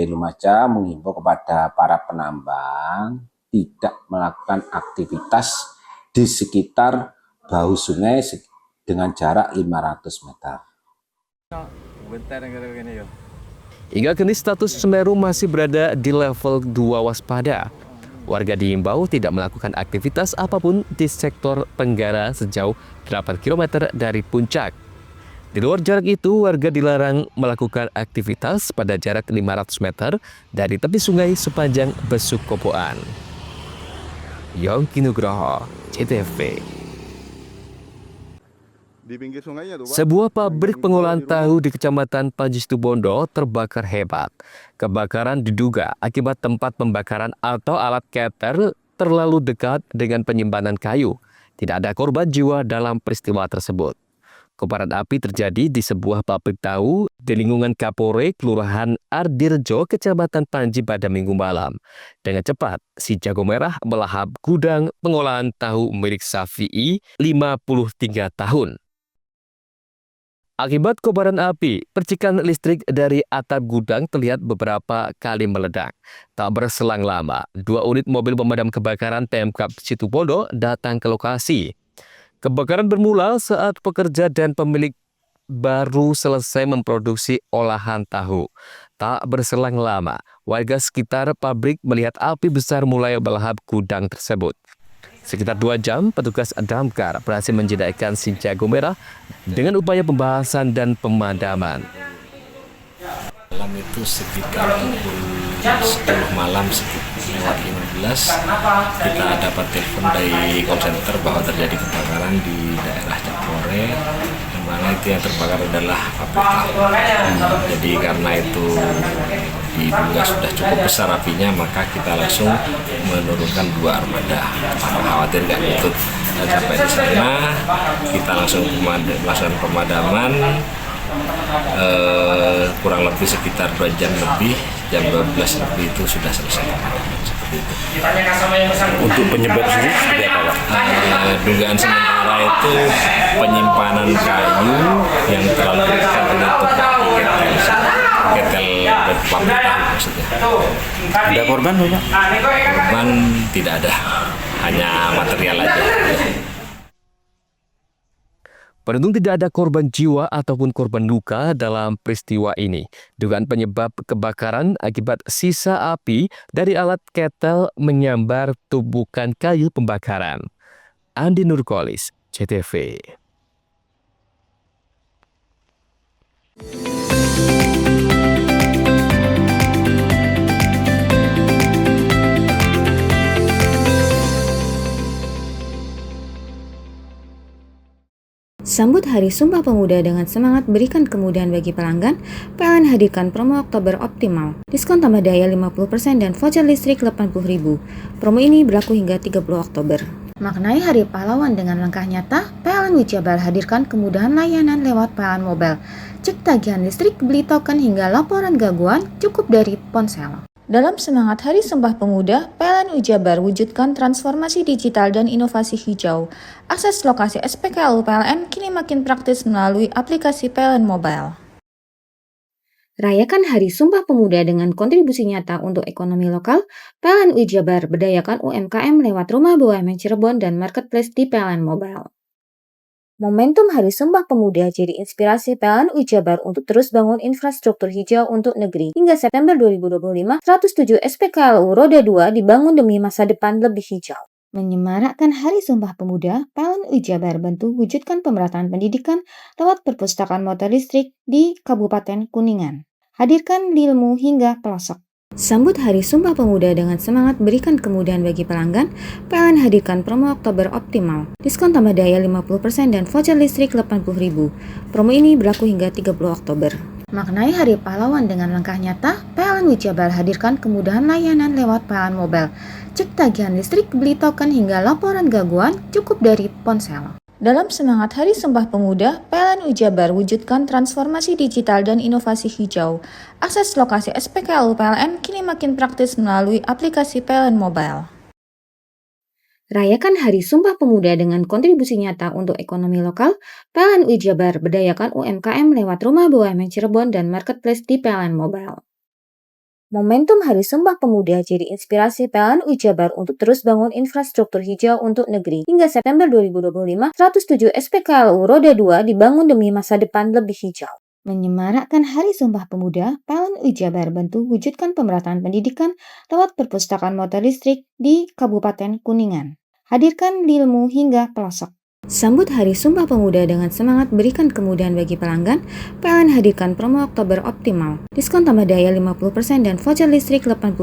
Speaker 10: Lumajang menghimbau kepada para penambang tidak melakukan aktivitas di sekitar bahu sungai dengan jarak 500 meter.
Speaker 4: Hingga kini status Semeru masih berada di level 2 waspada. Warga diimbau tidak melakukan aktivitas apapun di sektor Tenggara sejauh 8 km dari puncak. Di luar jarak itu, warga dilarang melakukan aktivitas pada jarak 500 meter dari tepi sungai sepanjang Besukoboan. Yongki Nugroho, CTV. Sebuah pabrik pengolahan tahu di Kecamatan Panji-Situbondo terbakar hebat. Kebakaran diduga akibat tempat pembakaran atau alat keter terlalu dekat dengan penyimpanan kayu. Tidak ada korban jiwa dalam peristiwa tersebut. Kobaran api terjadi di sebuah pabrik tahu di lingkungan Kapore, Kelurahan Ardirjo, Kecamatan Panji pada Minggu malam. Dengan cepat, si jago merah melahap gudang pengolahan tahu milik Safi'i, 53 tahun. Akibat kobaran api, percikan listrik dari atap gudang terlihat beberapa kali meledak. Tak berselang lama, 2 unit mobil pemadam kebakaran Pemkab Situbondo datang ke lokasi. Kebakaran bermula saat pekerja dan pemilik baru selesai memproduksi olahan tahu. Tak berselang lama, warga sekitar pabrik melihat api besar mulai melahap gudang tersebut. Sekitar 2 jam, petugas damkar berhasil menjinakkan si jago merah dengan upaya pembahasan dan pemadaman.
Speaker 16: Malam itu sekitar pukul 10 malam lewat 15 kita dapat telepon dari call center bahwa terjadi kebakaran di daerah Capore, yang mana itu yang terbakar adalah pabrik tahu. Jadi karena itu diduga sudah cukup besar apinya, maka kita langsung menurunkan 2 armada tanpa khawatir nggak nutup. Dan sampai di sana kita langsung melakukan pemadaman. Kurang lebih sekitar 2 jam lebih, jam 12 lebih itu sudah selesai. Seperti itu.
Speaker 13: Untuk penyebab sendiri seperti apa, Pak?
Speaker 16: Dugaan sementara itu penyimpanan kayu yang terlalu dekat dengan tempat ketel pabrik tahu maksudnya.
Speaker 13: Ada korban, Pak?
Speaker 16: Korban tidak ada, hanya material aja.
Speaker 4: Beruntung tidak ada korban jiwa ataupun korban luka dalam peristiwa ini. Dugaan penyebab kebakaran akibat sisa api dari alat ketel menyambar tumpukan kayu pembakaran. Andi Nurkolis, CTV.
Speaker 7: Sambut Hari Sumpah Pemuda dengan semangat berikan kemudahan bagi pelanggan, PLN hadirkan promo Oktober Optimal. Diskon tambah daya 50% dan voucher listrik 80.000. Promo ini berlaku hingga 30 Oktober. Maknai Hari Pahlawan dengan langkah nyata, PLN Wijabar hadirkan kemudahan layanan lewat PLN Mobile. Cek tagihan listrik, beli token hingga laporan gangguan cukup dari ponsel. Dalam semangat Hari Sumpah Pemuda, PLN Wijabar wujudkan transformasi digital dan inovasi hijau. Akses lokasi SPKLU PLN kini makin praktis melalui aplikasi PLN Mobile. Rayakan Hari Sumpah Pemuda dengan kontribusi nyata untuk ekonomi lokal, PLN Wijabar berdayakan UMKM lewat Rumah BUMN Cirebon dan Marketplace di PLN Mobile. Momentum Hari Sumpah Pemuda jadi inspirasi PLN Wijabar untuk terus bangun infrastruktur hijau untuk negeri. Hingga September 2025, 107 SPKLU Roda 2 dibangun demi masa depan lebih hijau. Menyemarakkan Hari Sumpah Pemuda, PLN Wijabar bantu wujudkan pemerataan pendidikan lewat perpustakaan motor listrik di Kabupaten Kuningan. Hadirkan ilmu hingga pelosok. Sambut Hari Sumpah Pemuda dengan semangat berikan kemudahan bagi pelanggan, PLN hadirkan promo Oktober Optimal. Diskon tambah daya 50% dan voucher listrik 80.000. Promo ini berlaku hingga 30 Oktober. Maknai Hari Pahlawan dengan langkah nyata, PLN Wijabar hadirkan kemudahan layanan lewat PLN Mobile. Cek tagihan listrik, beli token hingga laporan gangguan cukup dari ponsel. Dalam semangat Hari Sumpah Pemuda, PLN Wijabar wujudkan transformasi digital dan inovasi hijau. Akses lokasi SPKLU PLN kini makin praktis melalui aplikasi PLN Mobile. Rayakan Hari Sumpah Pemuda dengan kontribusi nyata untuk ekonomi lokal, PLN Wijabar berdayakan UMKM lewat Rumah BUMN Cirebon dan Marketplace di PLN Mobile. Momentum Hari Sumpah Pemuda jadi inspirasi PLN Wijabar untuk terus bangun infrastruktur hijau untuk negeri. Hingga September 2025, 107 SPKLU Roda 2 dibangun demi masa depan lebih hijau. Menyemarakkan Hari Sumpah Pemuda, PLN Wijabar bantu wujudkan pemerataan pendidikan lewat perpustakaan motor listrik di Kabupaten Kuningan. Hadirkan ilmu hingga pelosok. Sambut Hari Sumpah Pemuda dengan semangat berikan kemudahan bagi pelanggan, PLN hadirkan promo Oktober Optimal. Diskon tambah daya 50% dan voucher listrik 80.000.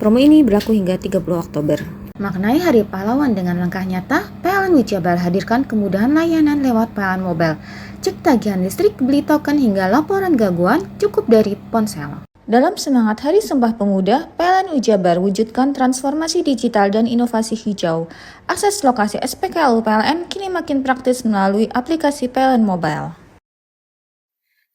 Speaker 7: Promo ini berlaku hingga 30 Oktober. Maknai Hari Pahlawan dengan langkah nyata, PLN Wijabar hadirkan kemudahan layanan lewat PLN Mobile. Cek tagihan listrik, beli token hingga laporan gangguan cukup dari ponsel. Dalam semangat Hari Sumpah Pemuda, PLN Wijabar wujudkan transformasi digital dan inovasi hijau. Akses lokasi SPKLU PLN kini makin praktis melalui aplikasi PLN Mobile.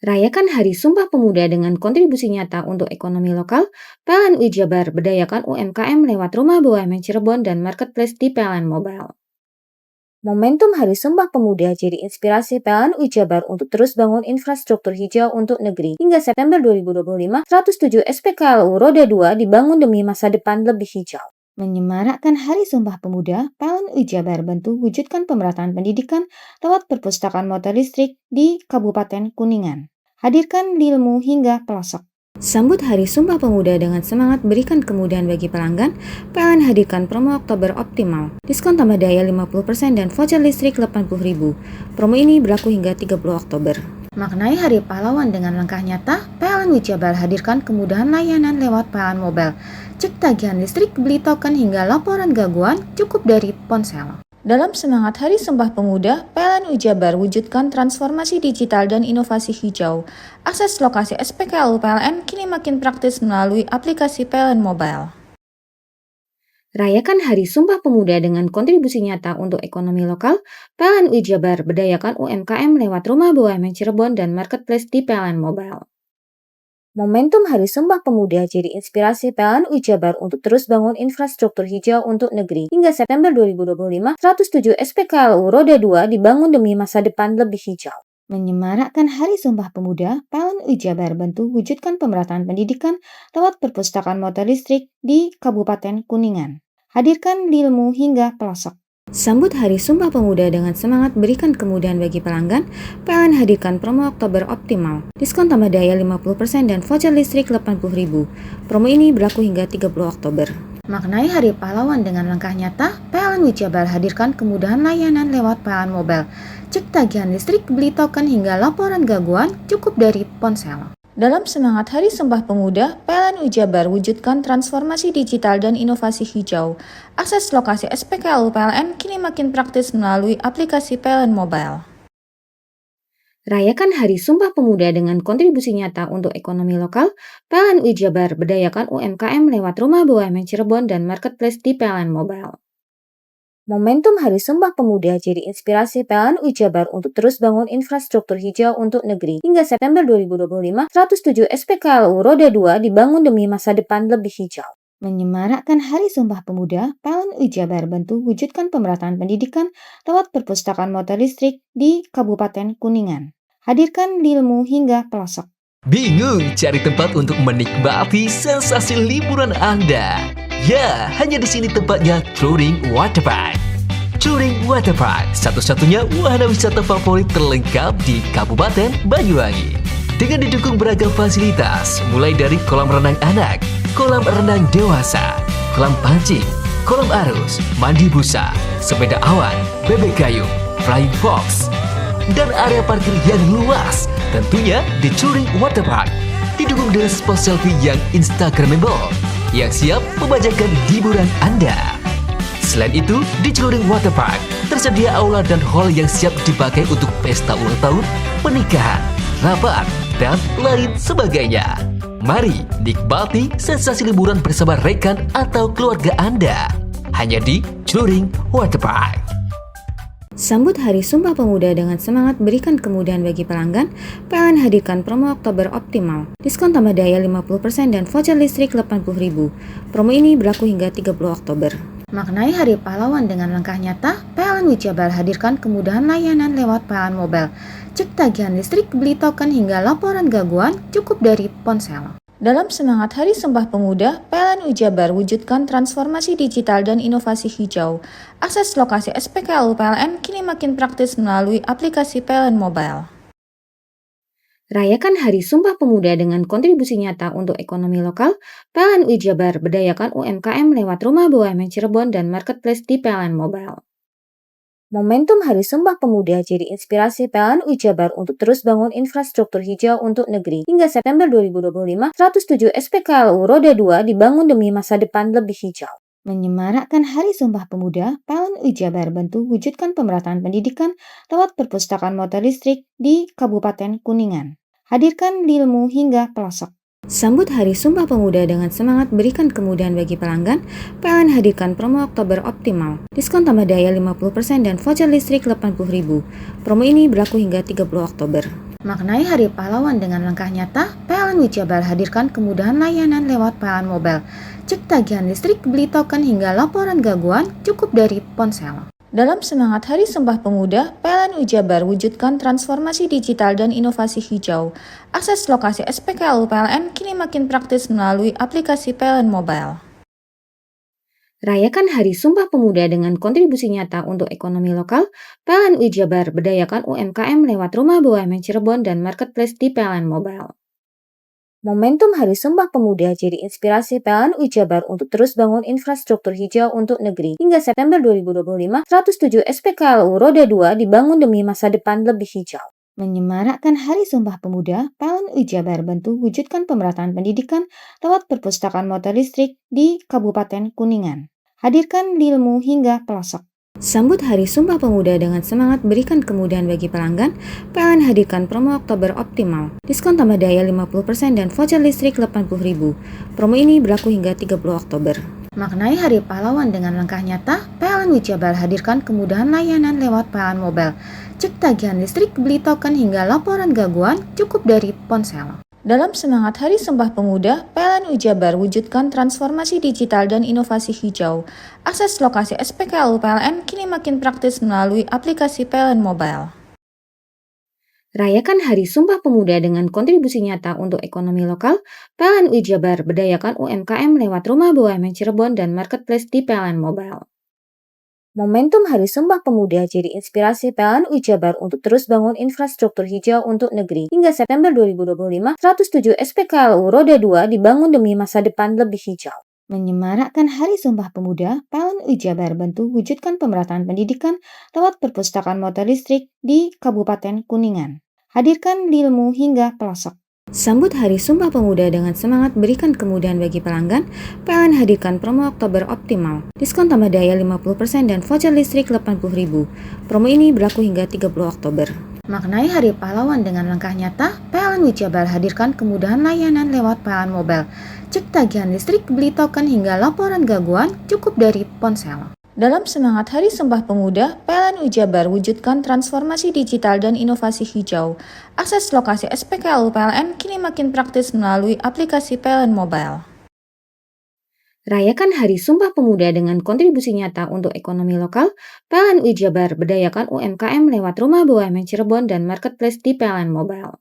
Speaker 7: Rayakan Hari Sumpah Pemuda dengan kontribusi nyata untuk ekonomi lokal, PLN Wijabar berdayakan UMKM lewat Rumah BUMN Cirebon dan Marketplace di PLN Mobile. Momentum Hari Sumpah Pemuda jadi inspirasi PLN Wijabar untuk terus bangun infrastruktur hijau untuk negeri. Hingga September 2025, 107 SPKLU Roda 2 dibangun demi masa depan lebih hijau. Menyemarakkan Hari Sumpah Pemuda, PLN Wijabar bantu wujudkan pemerataan pendidikan lewat perpustakaan motor listrik di Kabupaten Kuningan. Hadirkan ilmu hingga pelosok. Sambut Hari Sumpah Pemuda dengan semangat berikan kemudahan bagi pelanggan, PLN hadirkan promo Oktober Optimal. Diskon tambah daya 50% dan voucher listrik 80.000. Promo ini berlaku hingga 30 Oktober. Maknai Hari Pahlawan dengan langkah nyata, PLN Wijabar hadirkan kemudahan layanan lewat PLN Mobile. Cek tagihan listrik, beli token hingga laporan gangguan cukup dari ponsel. Dalam semangat Hari Sumpah Pemuda, PLN Wijabar wujudkan transformasi digital dan inovasi hijau. Akses lokasi SPKLU PLN kini makin praktis melalui aplikasi PLN Mobile. Rayakan Hari Sumpah Pemuda dengan kontribusi nyata untuk ekonomi lokal, PLN Wijabar berdayakan UMKM lewat Rumah BUMN Cirebon dan Marketplace di PLN Mobile. Momentum Hari Sumpah Pemuda jadi inspirasi PLN Wijabar untuk terus bangun infrastruktur hijau untuk negeri. Hingga September 2025, 107 SPKLU Roda 2 dibangun demi masa depan lebih hijau. Menyemarakkan Hari Sumpah Pemuda, PLN Wijabar bantu wujudkan pemerataan pendidikan lewat perpustakaan motor listrik di Kabupaten Kuningan. Hadirkan ilmu hingga pelosok. Sambut Hari Sumpah Pemuda dengan semangat berikan kemudahan bagi pelanggan, PLN hadirkan promo Oktober Optimal. Diskon tambah daya 50% dan voucher listrik 80.000. Promo ini berlaku hingga 30 Oktober. Maknai Hari Pahlawan dengan langkah nyata, PLN Wijabar hadirkan kemudahan layanan lewat PLN Mobile. Cek tagihan listrik, beli token hingga laporan gangguan cukup dari ponsel. Dalam semangat Hari Sumpah Pemuda, PLN Wijabar wujudkan transformasi digital dan inovasi hijau. Akses lokasi SPKLU PLN kini makin praktis melalui aplikasi PLN Mobile. Rayakan Hari Sumpah Pemuda dengan kontribusi nyata untuk ekonomi lokal, PLN UI Jabar berdayakan UMKM lewat Rumah BUMN Cirebon dan Marketplace di PLN Mobile. Momentum Hari Sumpah Pemuda jadi inspirasi PLN UI Jabar untuk terus bangun infrastruktur hijau untuk negeri. Hingga September 2025, 107 SPKLU Roda 2 dibangun demi masa depan lebih hijau. Menyemarakkan Hari Sumpah Pemuda, PLN UI Jabar bantu wujudkan pemerataan pendidikan lewat perpustakaan motor listrik di Kabupaten Kuningan. Hadirkan ilmu hingga pelosok.
Speaker 17: Bingung cari tempat untuk menikmati sensasi liburan Anda? Ya, hanya di sini tempatnya Touring Waterpark. Touring Waterpark, satu-satunya wahana wisata favorit terlengkap di Kabupaten Banyuwangi. Dengan didukung beragam fasilitas, mulai dari kolam renang anak, kolam renang dewasa, kolam pancing, kolam arus, mandi busa, sepeda awan, bebek gayung, flying fox, dan area parkir yang luas. Tentunya di Touring Waterpark didukung dengan spot selfie yang instagramable yang siap membajakan hiburan Anda. Selain itu, di Touring Waterpark tersedia aula dan hall yang siap dipakai untuk pesta ulang tahun, pernikahan, rapat, dan lain sebagainya. Mari nikmati sensasi liburan bersama rekan atau keluarga Anda. Hanya di Touring Waterpark.
Speaker 7: Sambut Hari Sumpah Pemuda dengan semangat berikan kemudahan bagi pelanggan, PLN hadirkan promo Oktober Optimal. Diskon tambah daya 50% dan voucher listrik 80.000. Promo ini berlaku hingga 30 Oktober. Maknai Hari Pahlawan dengan langkah nyata, PLN UI Jabar hadirkan kemudahan layanan lewat PLN Mobile. Cek tagihan listrik, beli token hingga laporan gangguan cukup dari ponsel. Dalam semangat Hari Sumpah Pemuda, PLN UI Jabar wujudkan transformasi digital dan inovasi hijau. Akses lokasi SPKLU PLN kini makin praktis melalui aplikasi PLN Mobile. Rayakan Hari Sumpah Pemuda dengan kontribusi nyata untuk ekonomi lokal, PLN UI Jabar berdayakan UMKM lewat Rumah BUMN Cirebon dan Marketplace di PLN Mobile. Momentum Hari Sumpah Pemuda jadi inspirasi PLN UI Jabar untuk terus bangun infrastruktur hijau untuk negeri. Hingga September 2025, 107 SPKLU Roda 2 dibangun demi masa depan lebih hijau. Menyemarakkan Hari Sumpah Pemuda, PLN UI Jabar bantu wujudkan pemerataan pendidikan lewat perpustakaan motor listrik di Kabupaten Kuningan. Hadirkan ilmu hingga pelosok. Sambut Hari Sumpah Pemuda dengan semangat berikan kemudahan bagi pelanggan, PLN hadirkan promo Oktober Optimal. Diskon tambah daya 50% dan voucher listrik 80.000. Promo ini berlaku hingga 30 Oktober. Maknai Hari Pahlawan dengan langkah nyata, PLN UI Jabar hadirkan kemudahan layanan lewat PLN Mobile. Cek tagihan listrik, beli token hingga laporan gangguan cukup dari ponsel. Dalam semangat Hari Sumpah Pemuda, PLN UI Jabar wujudkan transformasi digital dan inovasi hijau. Akses lokasi SPKLU PLN kini makin praktis melalui aplikasi PLN Mobile. Rayakan Hari Sumpah Pemuda dengan kontribusi nyata untuk ekonomi lokal, PLN UI Jabar berdayakan UMKM lewat Rumah BUMN Cirebon dan Marketplace di PLN Mobile. Momentum Hari Sumpah Pemuda jadi inspirasi PLN UI Jabar untuk terus bangun infrastruktur hijau untuk negeri. Hingga September 2025, 107 SPKLU Roda 2 dibangun demi masa depan lebih hijau. Menyemarakkan Hari Sumpah Pemuda, PLN UI Jabar bantu wujudkan pemerataan pendidikan lewat perpustakaan motor listrik di Kabupaten Kuningan. Hadirkan ilmu hingga pelosok. Sambut Hari Sumpah Pemuda dengan semangat berikan kemudahan bagi pelanggan, PLN hadirkan promo Oktober Optimal. Diskon tambah daya 50% dan voucher listrik 80.000. Promo ini berlaku hingga 30 Oktober. Maknai Hari Pahlawan dengan langkah nyata, PLN UI Jabar hadirkan kemudahan layanan lewat PLN Mobile. Cek tagihan listrik, beli token hingga laporan gangguan cukup dari ponsel. Dalam semangat Hari Sumpah Pemuda, PLN UI Jabar wujudkan transformasi digital dan inovasi hijau. Akses lokasi SPKLU PLN kini makin praktis melalui aplikasi PLN Mobile. Rayakan Hari Sumpah Pemuda dengan kontribusi nyata untuk ekonomi lokal, PLN UI Jabar berdayakan UMKM lewat Rumah BUMN Cirebon dan Marketplace di PLN Mobile. Momentum Hari Sumpah Pemuda jadi inspirasi PLN UI Jabar untuk terus bangun infrastruktur hijau untuk negeri. Hingga September 2025, 107 SPKLU Roda 2 dibangun demi masa depan lebih hijau. Menyemarakkan Hari Sumpah Pemuda, PLN UI Jabar bantu wujudkan pemerataan pendidikan lewat perpustakaan motor listrik di Kabupaten Kuningan. Hadirkan ilmu hingga pelosok. Sambut Hari Sumpah Pemuda dengan semangat berikan kemudahan bagi pelanggan, PLN hadirkan promo Oktober Optimal. Diskon tambah daya 50% dan voucher listrik 80.000. Promo ini berlaku hingga 30 Oktober. Maknai Hari Pahlawan dengan langkah nyata, PLN Wijabar hadirkan kemudahan layanan lewat PLN Mobile. Cek tagihan listrik, beli token hingga laporan gangguan cukup dari ponsel. Dalam semangat Hari Sumpah Pemuda, PLN Wijabar wujudkan transformasi digital dan inovasi hijau. Akses lokasi SPKLU PLN kini makin praktis melalui aplikasi PLN Mobile. Rayakan Hari Sumpah Pemuda dengan kontribusi nyata untuk ekonomi lokal, PLN Wijabar berdayakan UMKM lewat Rumah BUMN Cirebon dan Marketplace di PLN Mobile.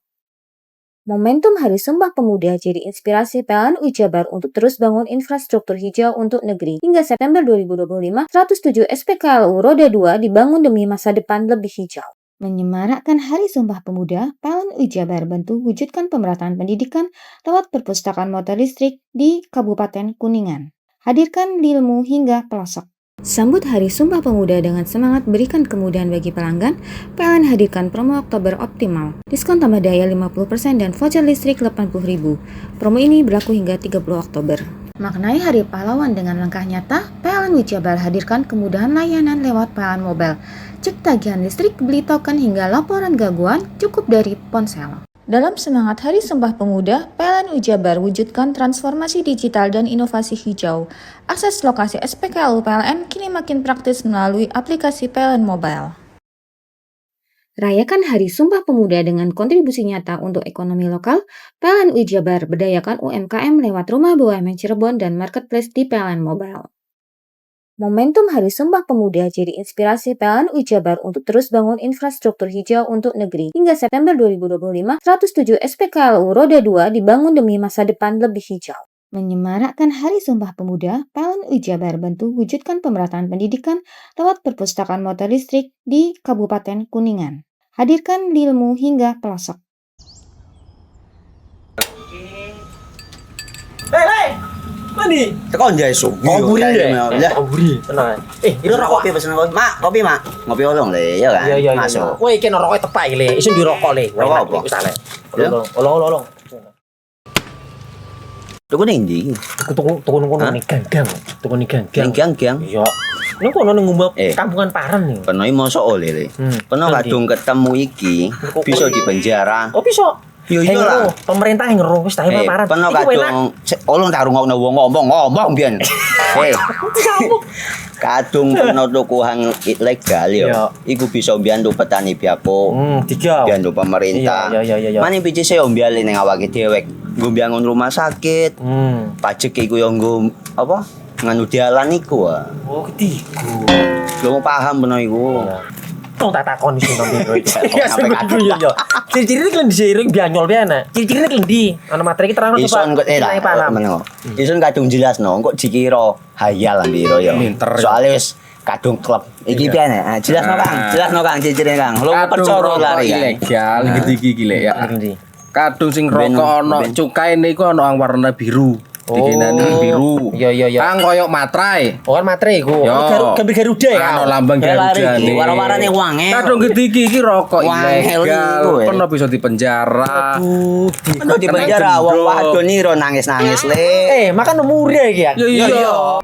Speaker 7: Momentum Hari Sumpah Pemuda jadi inspirasi PLN Wijabar untuk terus bangun infrastruktur hijau untuk negeri. Hingga September 2025, 107 SPKLU Roda 2 dibangun demi masa depan lebih hijau. Menyemarakkan Hari Sumpah Pemuda, PLN Wijabar bantu wujudkan pemerataan pendidikan lewat perpustakaan motor listrik di Kabupaten Kuningan. Hadirkan ilmu hingga pelosok. Sambut Hari Sumpah Pemuda dengan semangat berikan kemudahan bagi pelanggan, PLN hadirkan promo Oktober Optimal. Diskon tambah daya 50% dan voucher listrik 80.000. Promo ini berlaku hingga 30 Oktober. Maknai Hari Pahlawan dengan langkah nyata, PLN Wijabar hadirkan kemudahan layanan lewat PLN Mobile. Cek tagihan listrik, beli token hingga laporan gangguan cukup dari ponsel. Dalam semangat Hari Sumpah Pemuda, PLN Wijabar wujudkan transformasi digital dan inovasi hijau. Akses lokasi SPKLU PLN kini makin praktis melalui aplikasi PLN Mobile. Rayakan Hari Sumpah Pemuda dengan kontribusi nyata untuk ekonomi lokal, PLN Wijabar berdayakan UMKM lewat Rumah BUMN Cirebon dan Marketplace di PLN Mobile. Momentum Hari Sumpah Pemuda jadi inspirasi PLN Wijabar untuk terus bangun infrastruktur hijau untuk negeri. Hingga September 2025, 107 SPKLU Roda 2 dibangun demi masa depan lebih hijau. Menyemarakkan Hari Sumpah Pemuda, PLN Wijabar bantu wujudkan pemerataan pendidikan lewat perpustakaan motor listrik di Kabupaten Kuningan. Hadirkan ilmu hingga pelosok.
Speaker 11: Hei! Mandi.
Speaker 9: Tekan jaya su.
Speaker 11: Koburi ya. Koburi. Tenang. Ini rokok.
Speaker 9: Kopi pesen kopi. Mak, kopi mak. Ngopi olong le, ya kan?
Speaker 11: Iya.
Speaker 9: Masuk.
Speaker 11: Woi, iki rokok tepak le. Isin dirokok le.
Speaker 9: Rokok apa?
Speaker 11: Wis ale. Olong.
Speaker 9: Tuku ning ndi?
Speaker 11: Tuku ning ganggang. Tuku ning ganggang.
Speaker 9: Ganggang.
Speaker 11: Iya. Ning kono ning ngumba kampungan Paren nih.
Speaker 9: Kono iki mosok oleh le. Kono kadung ketemu iki bisa dipenjara.
Speaker 11: Oh, bisa.
Speaker 9: Yo iya lah.
Speaker 11: Pemerintah yang ngeruh wis ta Paren.
Speaker 9: Kono kadung olong tak rungokno wong ngomong biyen. Kadung kono tuku hang ilegal yo. Iku bisa mbiyantu petani biapo. Mbiyantu pemerintah.
Speaker 11: Iya.
Speaker 9: Mane picise yo mbiale ning awake dhewe. Nggo mbiangun rumah sakit. Pajak iku yo nggo apa? Nganu dalan iku.
Speaker 11: Oh, ketiku.
Speaker 9: Lu paham beno iku.
Speaker 11: Tong tak takon sing nang biro iki. Ya yo. Ciri-cirine kan diseiring bianyol piye Ciri-cirine klendi. Ana materi iki terang
Speaker 9: coba. Ison kadung jelasno, kok dikira hayal biro yo. Soale wis kadung klub. Iki piye nek? Jelasno Kang ciri-cirine Kang. Lu percaya lari
Speaker 10: ilegal iki le ya. Kadung sing rokok ana cukaine iku ana warna biru. Dikenani biru.
Speaker 11: Iya.
Speaker 10: Kang koyo materai.
Speaker 11: Oh, kan materai iku. Gambar Garuda ya.
Speaker 10: Ana lambang Garuda.
Speaker 9: Warna-warnane wange.
Speaker 10: Kadung gede iki rokok ilegal. Pernah bisa dipenjara.
Speaker 9: Aduh, dipenjara wong wadon iro nangis-nangis le.
Speaker 11: Makan murah iki ya.
Speaker 9: Iya.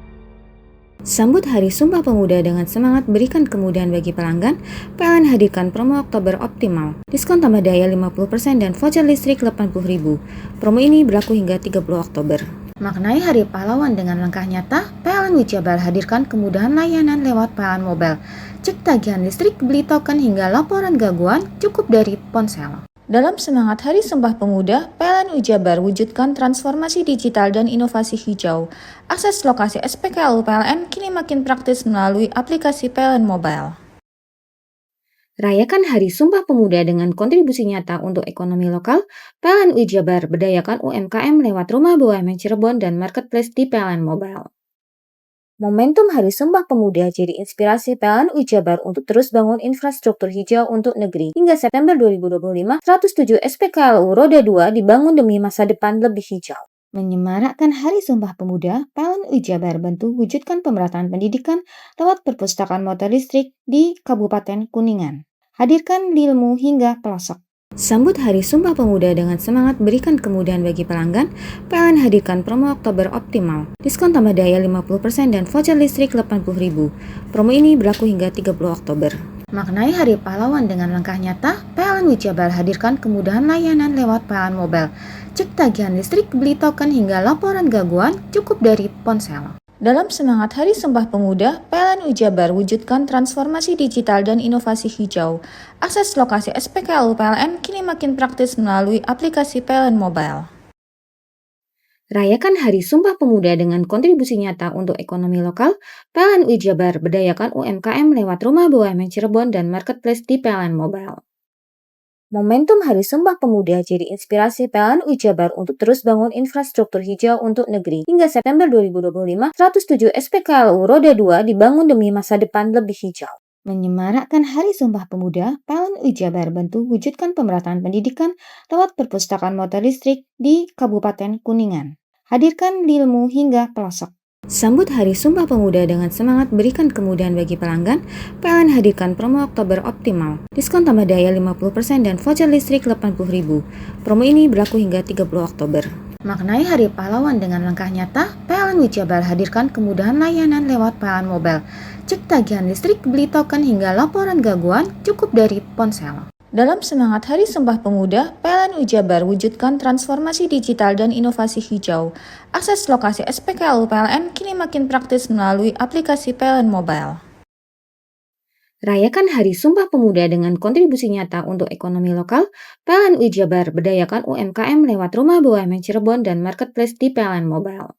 Speaker 7: Sambut Hari Sumpah Pemuda dengan semangat berikan kemudahan bagi pelanggan, PLN hadirkan promo Oktober Optimal. Diskon tambah daya 50% dan voucher listrik 80.000. Promo ini berlaku hingga 30 Oktober. Maknai Hari Pahlawan dengan langkah nyata, PLN Wijabar hadirkan kemudahan layanan lewat PLN Mobile. Cek tagihan listrik, beli token hingga laporan gangguan cukup dari ponsel. Dalam semangat Hari Sumpah Pemuda, PLN Wijabar wujudkan transformasi digital dan inovasi hijau. Akses lokasi SPKLU PLN kini makin praktis melalui aplikasi PLN Mobile. Rayakan Hari Sumpah Pemuda dengan kontribusi nyata untuk ekonomi lokal, PLN Wijabar berdayakan UMKM lewat Rumah BUMN Cirebon dan Marketplace di PLN Mobile. Momentum Hari Sumpah Pemuda jadi inspirasi PLN Wijabar untuk terus bangun infrastruktur hijau untuk negeri. Hingga September 2025, 107 SPKLU Roda 2 dibangun demi masa depan lebih hijau. Menyemarakkan Hari Sumpah Pemuda, PLN Wijabar bantu wujudkan pemerataan pendidikan lewat perpustakaan motor listrik di Kabupaten Kuningan. Hadirkan ilmu hingga pelosok. Sambut Hari Sumpah Pemuda dengan semangat berikan kemudahan bagi pelanggan, PLN hadirkan promo Oktober Optimal. Diskon tambah daya 50% dan voucher listrik 80.000. Promo ini berlaku hingga 30 Oktober. Maknai Hari Pahlawan dengan langkah nyata, PLN Jabar hadirkan kemudahan layanan lewat PLN Mobile. Cek tagihan listrik, beli token hingga laporan gangguan cukup dari ponsel. Dalam semangat Hari Sumpah Pemuda, PLN Jabar wujudkan transformasi digital dan inovasi hijau. Akses lokasi SPKLU PLN kini makin praktis melalui aplikasi PLN Mobile. Rayakan Hari Sumpah Pemuda dengan kontribusi nyata untuk ekonomi lokal, PLN Jabar berdayakan UMKM lewat Rumah BUMN Cirebon dan Marketplace di PLN Mobile. Momentum Hari Sumpah Pemuda jadi inspirasi PLN Jabar untuk terus bangun infrastruktur hijau untuk negeri. Hingga September 2025, 107 SPKLU Roda 2 dibangun demi masa depan lebih hijau. Menyemarakkan Hari Sumpah Pemuda, PLN Jabar bantu wujudkan pemerataan pendidikan lewat perpustakaan motor listrik di Kabupaten Kuningan. Hadirkan ilmu hingga pelosok. Sambut Hari Sumpah Pemuda dengan semangat berikan kemudahan bagi pelanggan, PLN hadirkan promo Oktober Optimal. Diskon tambah daya 50% dan voucher listrik 80.000. Promo ini berlaku hingga 30 Oktober. Maknai Hari Pahlawan dengan langkah nyata, PLN Jabar hadirkan kemudahan layanan lewat PLN Mobile. Cek tagihan listrik, beli token hingga laporan gangguan cukup dari ponsel. Dalam semangat Hari Sumpah Pemuda, PLN Jabar wujudkan transformasi digital dan inovasi hijau. Akses lokasi SPKLU PLN kini makin praktis melalui aplikasi PLN Mobile. Rayakan Hari Sumpah Pemuda dengan kontribusi nyata untuk ekonomi lokal, PLN Jabar berdayakan UMKM lewat Rumah BUMN Cirebon dan Marketplace di PLN Mobile.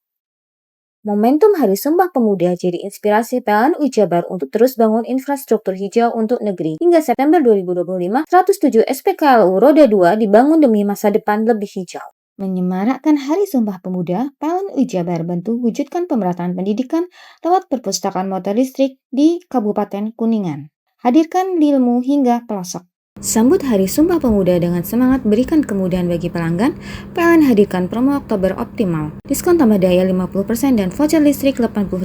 Speaker 7: Momentum Hari Sumpah Pemuda jadi inspirasi PLN Jabar untuk terus bangun infrastruktur hijau untuk negeri. Hingga September 2025, 107 SPKLU Roda 2 dibangun demi masa depan lebih hijau. Menyemarakkan Hari Sumpah Pemuda, PLN Jabar bantu wujudkan pemerataan pendidikan lewat perpustakaan motor listrik di Kabupaten Kuningan. Hadirkan ilmu hingga pelosok. Sambut Hari Sumpah Pemuda dengan semangat berikan kemudahan bagi pelanggan, PLN hadirkan promo Oktober Optimal. Diskon tambah daya 50% dan voucher listrik 80.000.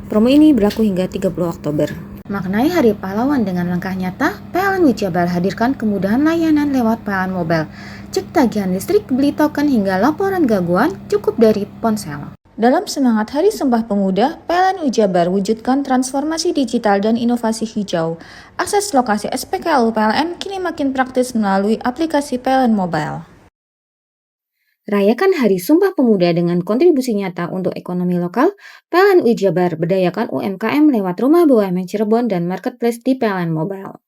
Speaker 7: Promo ini berlaku hingga 30 Oktober. Maknai Hari Pahlawan dengan langkah nyata, PLN Jabar hadirkan kemudahan layanan lewat PLN Mobile. Cek tagihan listrik, beli token hingga laporan gangguan cukup dari ponsel. Dalam semangat Hari Sumpah Pemuda, PLN Jabar wujudkan transformasi digital dan inovasi hijau. Akses lokasi SPKLU PLN kini makin praktis melalui aplikasi PLN Mobile. Rayakan Hari Sumpah Pemuda dengan kontribusi nyata untuk ekonomi lokal, PLN Jabar berdayakan UMKM lewat Rumah BUMN Cirebon dan Marketplace di PLN Mobile.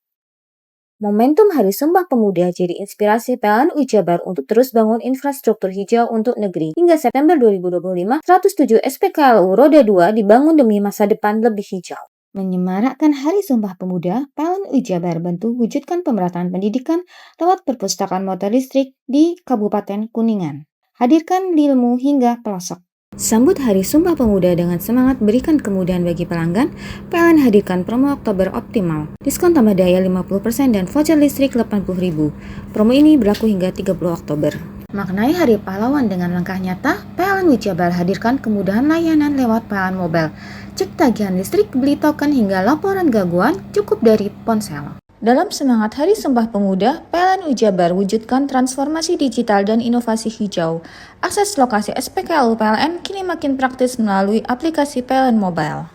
Speaker 7: Momentum Hari Sumpah Pemuda jadi inspirasi PLN Jabar untuk terus bangun infrastruktur hijau untuk negeri. Hingga September 2025, 107 SPKLU Roda 2 dibangun demi masa depan lebih hijau. Menyemarakkan Hari Sumpah Pemuda, PLN Jabar bantu wujudkan pemerataan pendidikan lewat perpustakaan motor listrik di Kabupaten Kuningan. Hadirkan ilmu hingga pelosok. Sambut Hari Sumpah Pemuda dengan semangat berikan kemudahan bagi pelanggan, PLN hadirkan promo Oktober Optimal. Diskon tambah daya 50% dan voucher listrik 80.000. Promo ini berlaku hingga 30 Oktober. Maknai Hari Pahlawan dengan langkah nyata, PLN Jabar hadirkan kemudahan layanan lewat PLN Mobile. Cek tagihan listrik, beli token hingga laporan gangguan cukup dari ponsel. Dalam semangat Hari Sumpah Pemuda, PLN Jabar wujudkan transformasi digital dan inovasi hijau. Akses lokasi SPKLU PLN kini makin praktis melalui aplikasi PLN Mobile.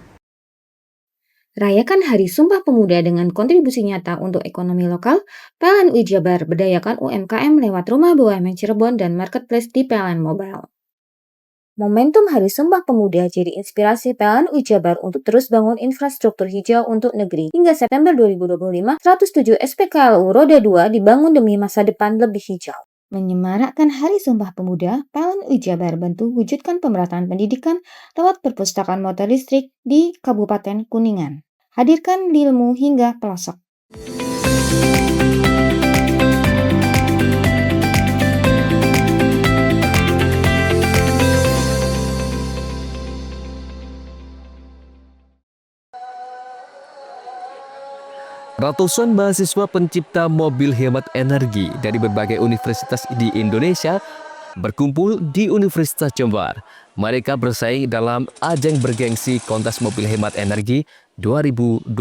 Speaker 7: Rayakan Hari Sumpah Pemuda dengan kontribusi nyata untuk ekonomi lokal, PLN Jabar berdayakan UMKM lewat Rumah BUMN Cirebon dan Marketplace di PLN Mobile. Momentum Hari Sumpah Pemuda jadi inspirasi PLN Jabar untuk terus bangun infrastruktur hijau untuk negeri. Hingga September 2025, 107 SPKLU Roda 2 dibangun demi masa depan lebih hijau. Menyemarakkan Hari Sumpah Pemuda, PLN Jabar bantu wujudkan pemerataan pendidikan lewat perpustakaan motor listrik di Kabupaten Kuningan. Hadirkan ilmu hingga pelosok.
Speaker 4: Ratusan mahasiswa pencipta mobil hemat energi dari berbagai universitas di Indonesia berkumpul di Universitas Jember. Mereka bersaing dalam ajang bergengsi kontes mobil hemat energi 2025.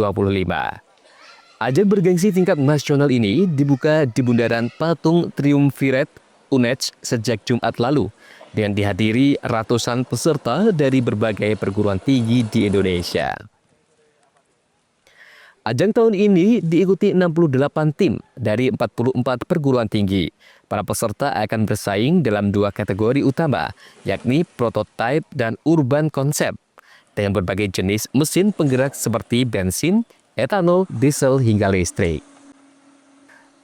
Speaker 4: Ajang bergengsi tingkat nasional ini dibuka di Bundaran Patung Triumvirat UNED sejak Jumat lalu dengan dihadiri ratusan peserta dari berbagai perguruan tinggi di Indonesia. Ajang tahun ini diikuti 68 tim dari 44 perguruan tinggi. Para peserta akan bersaing dalam 2 kategori utama, yakni prototype dan urban concept, dengan berbagai jenis mesin penggerak seperti bensin, etanol, diesel, hingga listrik.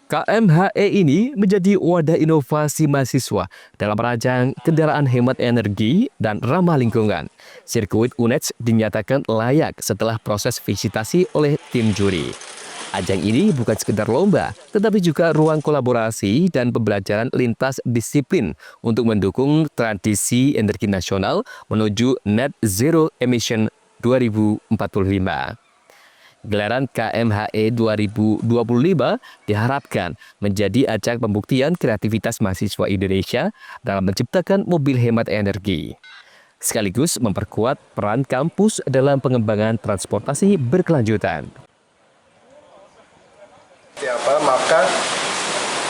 Speaker 4: KMHE ini menjadi wadah inovasi mahasiswa dalam merancang kendaraan hemat energi dan ramah lingkungan. Sirkuit UNED dinyatakan layak setelah proses visitasi oleh tim juri. Ajang ini bukan sekedar lomba, tetapi juga ruang kolaborasi dan pembelajaran lintas disiplin untuk mendukung transisi energi nasional menuju net zero emission 2045. Gelaran KMHE 2025 diharapkan menjadi ajang pembuktian kreativitas mahasiswa Indonesia dalam menciptakan mobil hemat energi, sekaligus memperkuat peran kampus dalam pengembangan transportasi berkelanjutan.
Speaker 18: Maka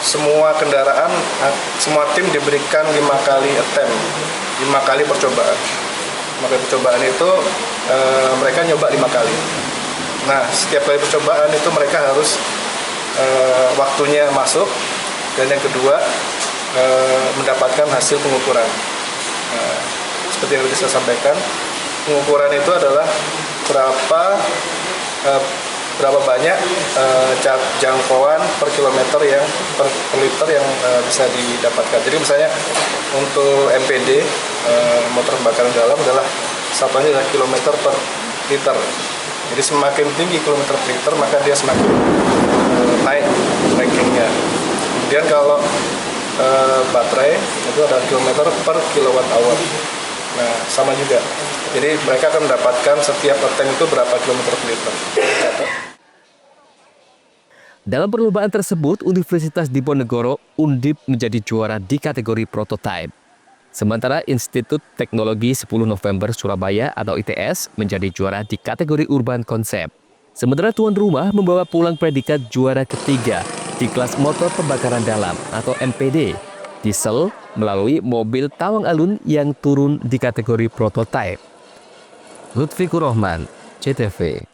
Speaker 18: semua kendaraan, semua tim diberikan 5 kali attempt, 5 kali percobaan. Maka percobaan itu mereka nyoba 5 kali. Nah, setiap kali percobaan itu mereka harus waktunya masuk, dan yang kedua mendapatkan hasil pengukuran. Seperti yang tadi saya sampaikan, pengukuran itu adalah berapa banyak jangkauan per kilometer yang per liter yang bisa didapatkan. Jadi misalnya untuk MPD motor pembakaran dalam adalah satuannya adalah kilometer per liter. Jadi semakin tinggi kilometer per liter, maka dia semakin naik rankingnya. Kemudian kalau baterai itu adalah kilometer per kilowatt hour. Nah, sama juga. Jadi mereka akan mendapatkan setiap attempt itu berapa kilometer per liter.
Speaker 4: Dalam perlombaan tersebut, Universitas Diponegoro Undip menjadi juara di kategori prototype. Sementara Institut Teknologi 10 November Surabaya atau ITS menjadi juara di kategori urban concept. Sementara tuan rumah membawa pulang predikat juara ketiga di kelas motor pembakaran dalam atau MPD diesel melalui mobil Tawang Alun yang turun di kategori prototype. Lutfikur Rohman, CTV.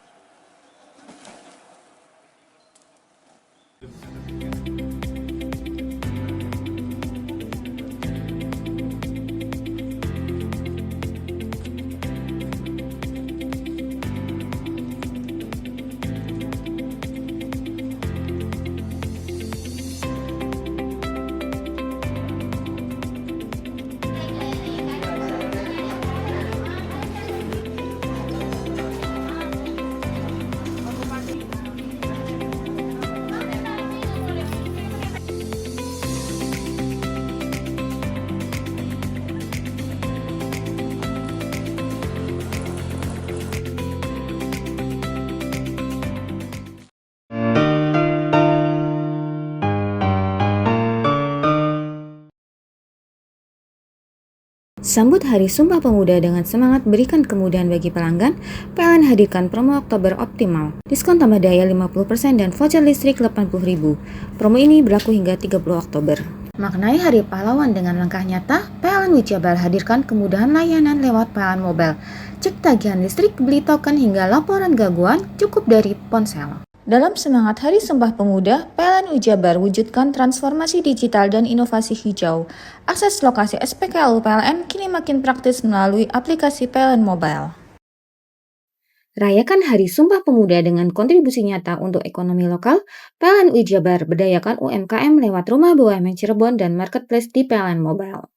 Speaker 7: Sambut Hari Sumpah Pemuda dengan semangat berikan kemudahan bagi pelanggan, PLN hadirkan promo Oktober Optimal. Diskon tambah daya 50% dan voucher listrik 80.000. Promo ini berlaku hingga 30 Oktober. Maknai Hari Pahlawan dengan langkah nyata, PLN Wijabar hadirkan kemudahan layanan lewat PLN Mobile. Cek tagihan listrik, beli token hingga laporan gangguan cukup dari ponsel. Dalam semangat Hari Sumpah Pemuda, PLN Wijabar wujudkan transformasi digital dan inovasi hijau. Akses lokasi SPKLU PLN kini makin praktis melalui aplikasi PLN Mobile. Rayakan Hari Sumpah Pemuda dengan kontribusi nyata untuk ekonomi lokal. PLN Wijabar berdayakan UMKM lewat Rumah BUMN Cirebon dan Marketplace di PLN Mobile.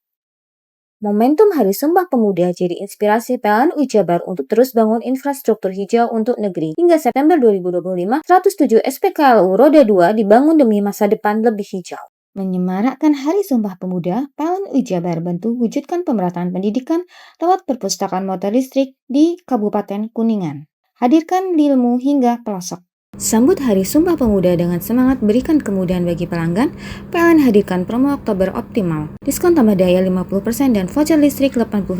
Speaker 7: Momentum Hari Sumpah Pemuda jadi inspirasi PLN Wijabar untuk terus bangun infrastruktur hijau untuk negeri. Hingga September 2025, 107 SPKLU Roda 2 dibangun demi masa depan lebih hijau. Menyemarakkan Hari Sumpah Pemuda, PLN Wijabar bantu wujudkan pemerataan pendidikan lewat perpustakaan motor listrik di Kabupaten Kuningan. Hadirkan ilmu hingga pelosok. Sambut Hari Sumpah Pemuda dengan semangat berikan kemudahan bagi pelanggan, PLN hadirkan promo Oktober Optimal. Diskon tambah daya 50% dan voucher listrik 80.000.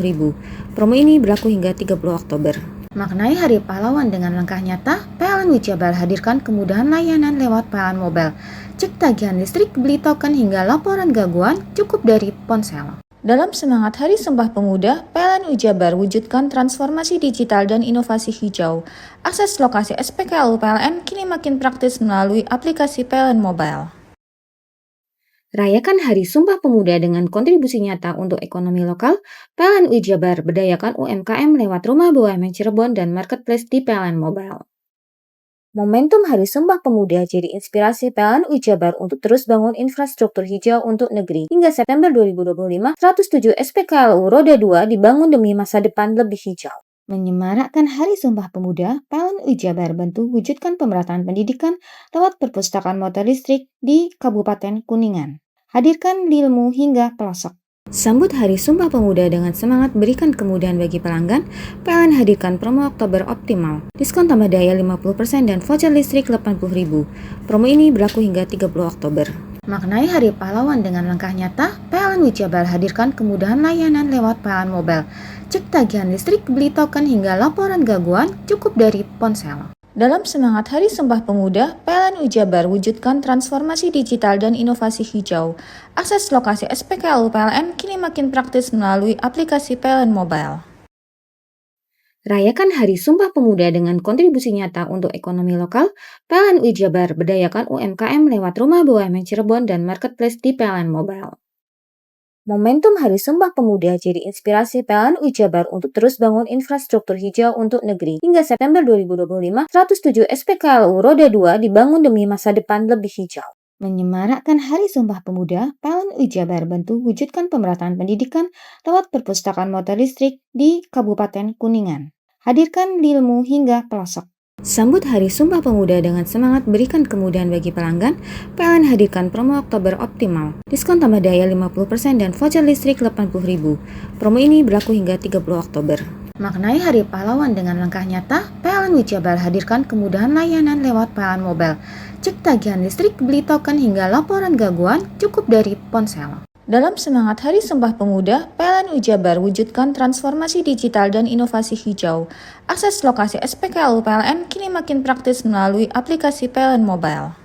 Speaker 7: Promo ini berlaku hingga 30 Oktober. Maknai Hari Pahlawan dengan langkah nyata, PLN Wijabar hadirkan kemudahan layanan lewat PLN Mobile. Cek tagihan listrik, beli token hingga laporan gangguan cukup dari ponsel. Dalam semangat Hari Sumpah Pemuda, PLN Jabar wujudkan transformasi digital dan inovasi hijau. Akses lokasi SPKLU PLN kini makin praktis melalui aplikasi PLN Mobile. Rayakan Hari Sumpah Pemuda dengan kontribusi nyata untuk ekonomi lokal. PLN Jabar berdayakan UMKM lewat Rumah BUMN Cirebon dan Marketplace di PLN Mobile. Momentum Hari Sumpah Pemuda jadi inspirasi PLN Jabar untuk terus bangun infrastruktur hijau untuk negeri. Hingga September 2025, 107 SPKLU Roda 2 dibangun demi masa depan lebih hijau. Menyemarakkan Hari Sumpah Pemuda, PLN Jabar bantu wujudkan pemerataan pendidikan lewat perpustakaan motor listrik di Kabupaten Kuningan. Hadirkan ilmu hingga pelosok. Sambut Hari Sumpah Pemuda dengan semangat berikan kemudahan bagi pelanggan, PLN hadirkan promo Oktober Optimal. Diskon tambah daya 50% dan voucher listrik 80.000. Promo ini berlaku hingga 30 Oktober. Maknai Hari Pahlawan dengan langkah nyata, PLN Jabar hadirkan kemudahan layanan lewat PLN Mobile. Cek tagihan listrik, beli token hingga laporan gangguan cukup dari ponsel. Dalam semangat Hari Sumpah Pemuda, PLN Jabar wujudkan transformasi digital dan inovasi hijau. Akses lokasi SPKLU PLN kini makin praktis melalui aplikasi PLN Mobile. Rayakan Hari Sumpah Pemuda dengan kontribusi nyata untuk ekonomi lokal. PLN Jabar berdayakan UMKM lewat Rumah BUMN Cirebon dan Marketplace di PLN Mobile. Momentum Hari Sumpah Pemuda jadi inspirasi PLN Jabar untuk terus bangun infrastruktur hijau untuk negeri. Hingga September 2025, 107 SPKLU Roda 2 dibangun demi masa depan lebih hijau. Menyemarakkan Hari Sumpah Pemuda, PLN Jabar bantu wujudkan pemerataan pendidikan lewat perpustakaan motor listrik di Kabupaten Kuningan. Hadirkan ilmu hingga pelosok. Sambut Hari Sumpah Pemuda dengan semangat berikan kemudahan bagi pelanggan, PLN hadirkan promo Oktober Optimal. Diskon tambah daya 50% dan voucher listrik 80.000. Promo ini berlaku hingga 30 Oktober. Maknai Hari Pahlawan dengan langkah nyata, PLN Jabar hadirkan kemudahan layanan lewat PLN Mobile. Cek tagihan listrik, beli token hingga laporan gangguan cukup dari ponsel. Dalam semangat Hari Sumpah Pemuda, PLN Jabar wujudkan transformasi digital dan inovasi hijau. Akses lokasi SPKLU PLN kini makin praktis melalui aplikasi PLN Mobile.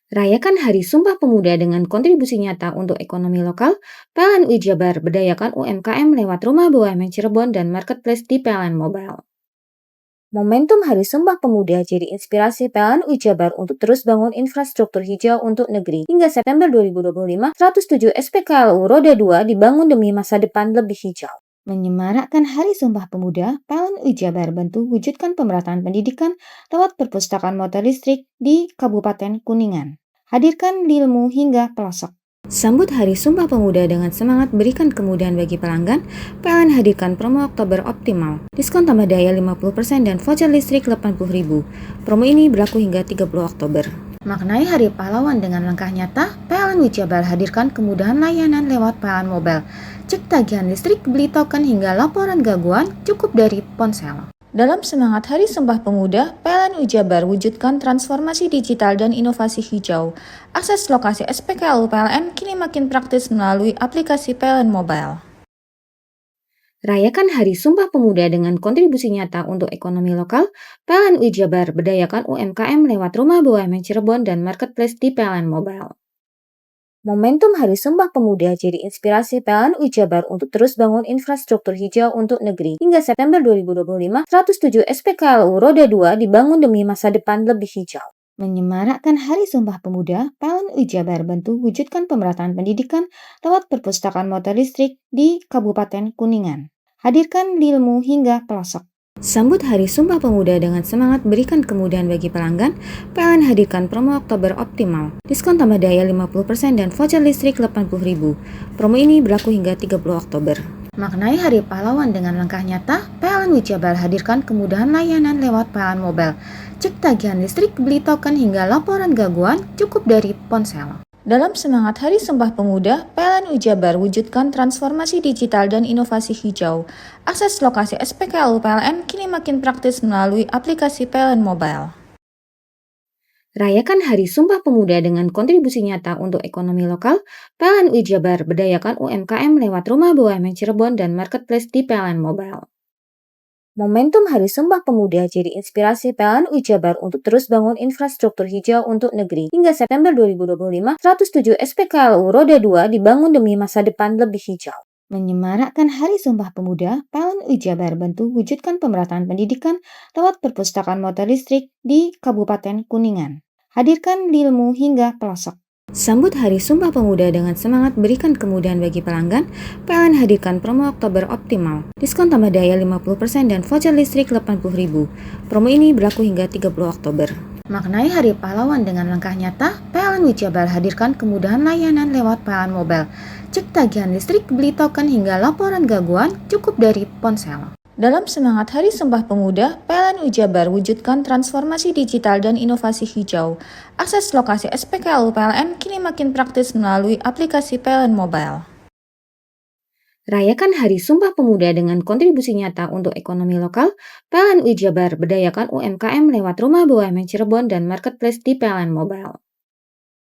Speaker 7: Rayakan Hari Sumpah Pemuda dengan kontribusi nyata untuk ekonomi lokal. PLN Jabar berdayakan UMKM lewat Rumah BUMN Cirebon dan Marketplace di PLN Mobile. Momentum Hari Sumpah Pemuda jadi inspirasi PLN Jabar untuk terus bangun infrastruktur hijau untuk negeri. Hingga September 2025, 107 SPKLU Roda 2 dibangun demi masa depan lebih hijau. Menyemarakkan Hari Sumpah Pemuda, PLN Jabar bantu wujudkan pemerataan pendidikan lewat perpustakaan motor listrik di Kabupaten Kuningan. Hadirkan ilmu hingga pelosok. Sambut Hari Sumpah Pemuda dengan semangat berikan kemudahan bagi pelanggan, PLN hadirkan promo Oktober Optimal. Diskon tambah daya 50% dan voucher listrik 80.000. Promo ini berlaku hingga 30 Oktober. Maknai Hari Pahlawan dengan langkah nyata, PLN Jabar hadirkan kemudahan layanan lewat PLN Mobile. Cek tagihan listrik, beli token hingga laporan gangguan cukup dari ponsel. Dalam semangat Hari Sumpah Pemuda, PLN Jabar wujudkan transformasi digital dan inovasi hijau. Akses lokasi SPKLU PLN kini makin praktis melalui aplikasi PLN Mobile. Rayakan Hari Sumpah Pemuda dengan kontribusi nyata untuk ekonomi lokal. PLN Jabar berdayakan UMKM lewat Rumah BUMN Cirebon dan Marketplace di PLN Mobile. Momentum Hari Sumpah Pemuda jadi inspirasi PLN Jabar untuk terus bangun infrastruktur hijau untuk negeri. Hingga September 2025, 107 SPKLU Roda 2 dibangun demi masa depan lebih hijau. Menyemarakkan Hari Sumpah Pemuda, PLN Jabar bantu wujudkan pemerataan pendidikan lewat perpustakaan motor listrik di Kabupaten Kuningan. Hadirkan ilmu hingga pelosok. Sambut Hari Sumpah Pemuda dengan semangat berikan kemudahan bagi pelanggan, PLN hadirkan promo Oktober Optimal. Diskon tambah daya 50% dan voucher listrik 80.000. Promo ini berlaku hingga 30 Oktober. Maknai Hari Pahlawan dengan langkah nyata, PLN Jabar hadirkan kemudahan layanan lewat PLN Mobile. Cek tagihan listrik, beli token hingga laporan gangguan cukup dari ponsel. Dalam semangat Hari Sumpah Pemuda, PLN Jabar wujudkan transformasi digital dan inovasi hijau. Akses lokasi SPKLU PLN kini makin praktis melalui aplikasi PLN Mobile. Rayakan Hari Sumpah Pemuda dengan kontribusi nyata untuk ekonomi lokal. PLN Jabar berdayakan UMKM lewat Rumah BUMN Cirebon dan Marketplace di PLN Mobile. Momentum Hari Sumpah Pemuda jadi inspirasi PLN UI Jabar untuk terus bangun infrastruktur hijau untuk negeri. Hingga September 2025, 107 SPKLU Roda 2 dibangun demi masa depan lebih hijau. Menyemarakkan Hari Sumpah Pemuda, PLN UI Jabar bantu wujudkan pemerataan pendidikan lewat perpustakaan motor listrik di Kabupaten Kuningan. Hadirkan ilmu hingga pelosok. Sambut Hari Sumpah Pemuda dengan semangat berikan kemudahan bagi pelanggan, PLN hadirkan promo Oktober Optimal. Diskon tambah daya 50% dan voucher listrik 80.000. Promo ini berlaku hingga 30 Oktober. Maknai Hari Pahlawan dengan langkah nyata, PLN UI Jabar hadirkan kemudahan layanan lewat PLN Mobile. Cek tagihan listrik, beli token hingga laporan gangguan cukup dari ponsel. Dalam semangat Hari Sumpah Pemuda, PLN UI Jabar wujudkan transformasi digital dan inovasi hijau. Akses lokasi SPKLU PLN kini makin praktis melalui aplikasi PLN Mobile. Rayakan Hari Sumpah Pemuda dengan kontribusi nyata untuk ekonomi lokal, PLN UI Jabar berdayakan UMKM lewat Rumah BUMN Cirebon dan Marketplace di PLN Mobile.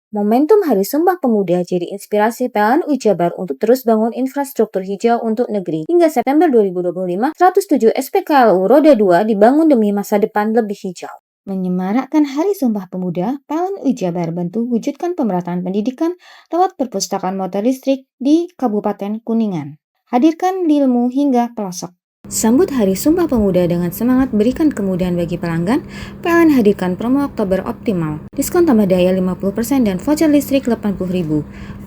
Speaker 7: Momentum Hari Sumpah Pemuda jadi inspirasi PLN UI Jabar untuk terus bangun infrastruktur hijau untuk negeri. Hingga September 2025, 107 SPKLU Roda 2 dibangun demi masa depan lebih hijau. Menyemarakkan Hari Sumpah Pemuda, PLN UI Jabar bantu wujudkan pemerataan pendidikan lewat perpustakaan motor listrik di Kabupaten Kuningan. Hadirkan ilmu hingga pelosok. Sambut Hari Sumpah Pemuda dengan semangat berikan kemudahan bagi pelanggan, PLN hadirkan promo Oktober Optimal. Diskon tambah daya 50% dan voucher listrik 80.000.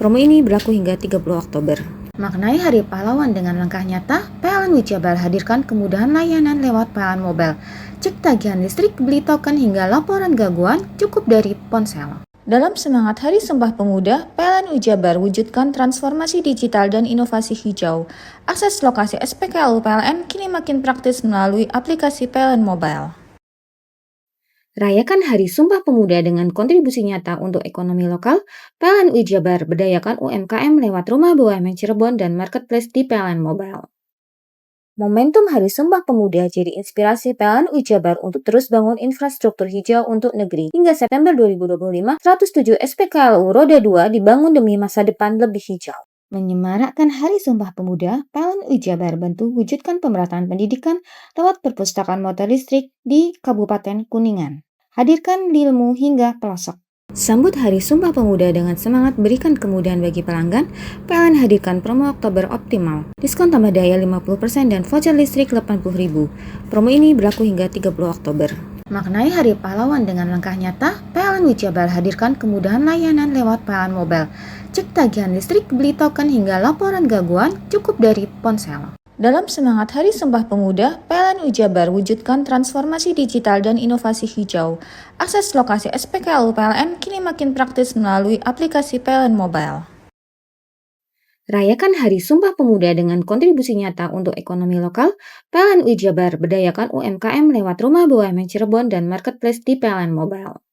Speaker 7: Promo ini berlaku hingga 30 Oktober. Maknai Hari Pahlawan dengan langkah nyata, PLN UI Jabar hadirkan kemudahan layanan lewat PLN Mobile. Cek tagihan listrik, beli token hingga laporan gangguan cukup dari ponsel. Dalam semangat Hari Sumpah Pemuda, PLN UI Jabar wujudkan transformasi digital dan inovasi hijau. Akses lokasi SPKLU PLN kini makin praktis melalui aplikasi PLN Mobile. Rayakan Hari Sumpah Pemuda dengan kontribusi nyata untuk ekonomi lokal, PLN UI Jabar berdayakan UMKM lewat Rumah BUMN Cirebon dan Marketplace di PLN Mobile. Momentum Hari Sumpah Pemuda jadi inspirasi PLN UI Jabar untuk terus bangun infrastruktur hijau untuk negeri. Hingga September 2025, 107 SPKLU Roda 2 dibangun demi masa depan lebih hijau. Menyemarakkan Hari Sumpah Pemuda, PLN UI Jabar bantu wujudkan pemerataan pendidikan lewat perpustakaan motor listrik di Kabupaten Kuningan. Hadirkan ilmu hingga pelosok. Sambut Hari Sumpah Pemuda dengan semangat berikan kemudahan bagi pelanggan, PLN hadirkan promo Oktober Optimal. Diskon tambah daya 50% dan voucher listrik 80.000. Promo ini berlaku hingga 30 Oktober. Maknai Hari Pahlawan dengan langkah nyata, PLN UI Jabar hadirkan kemudahan layanan lewat PLN Mobile. Cek tagihan listrik, beli token hingga laporan gangguan cukup dari ponsel. Dalam semangat Hari Sumpah Pemuda, PLN UI Jabar wujudkan transformasi digital dan inovasi hijau. Akses lokasi SPKLU PLN kini makin praktis melalui aplikasi PLN Mobile. Rayakan Hari Sumpah Pemuda dengan kontribusi nyata untuk ekonomi lokal, PLN UI Jabar berdayakan UMKM lewat Rumah BUMN Cirebon dan Marketplace di PLN Mobile.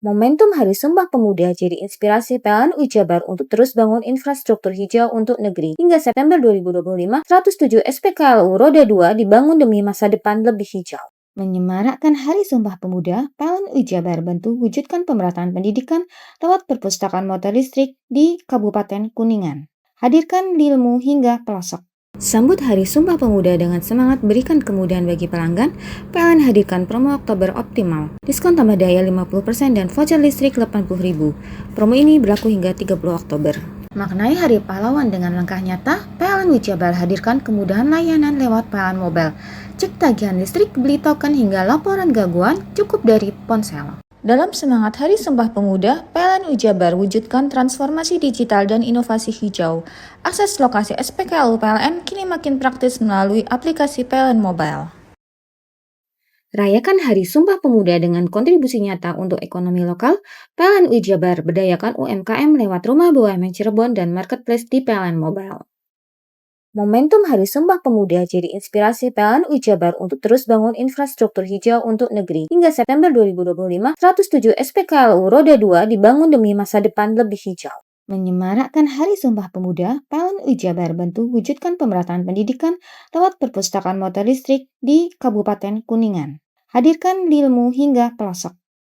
Speaker 7: Momentum Hari Sumpah Pemuda jadi inspirasi PLN UI Jabar untuk terus bangun infrastruktur hijau untuk negeri. Hingga September 2025, 107 SPKLU Roda 2 dibangun demi masa depan lebih hijau. Menyemarakkan Hari Sumpah Pemuda, PLN UI Jabar bantu wujudkan pemerataan pendidikan lewat perpustakaan motor listrik di Kabupaten Kuningan. Hadirkan ilmu hingga pelosok. Sambut Hari Sumpah Pemuda dengan semangat berikan kemudahan bagi pelanggan, PLN hadirkan promo Oktober Optimal. Diskon tambah daya 50% dan voucher listrik 80.000. Promo ini berlaku hingga 30 Oktober. Maknai Hari Pahlawan dengan langkah nyata, PLN UI Jabar hadirkan kemudahan layanan lewat PLN Mobile. Cek tagihan listrik, beli token hingga laporan gangguan cukup dari ponsel. Dalam semangat Hari Sumpah Pemuda, PLN UI Jabar wujudkan transformasi digital dan inovasi hijau. Akses lokasi SPKLU PLN kini makin praktis melalui aplikasi PLN Mobile. Rayakan Hari Sumpah Pemuda dengan kontribusi nyata untuk ekonomi lokal, PLN UI Jabar berdayakan UMKM lewat Rumah BUMN Cirebon dan Marketplace di PLN Mobile. Momentum Hari Sumpah Pemuda jadi inspirasi PLN UI Jabar untuk terus bangun infrastruktur hijau untuk negeri. Hingga September 2025, 107 SPKLU Roda 2 dibangun demi masa depan lebih hijau. Menyemarakkan Hari Sumpah Pemuda, PLN UI Jabar bantu wujudkan pemerataan pendidikan lewat perpustakaan motor listrik di Kabupaten Kuningan. Hadirkan ilmu hingga pelosok.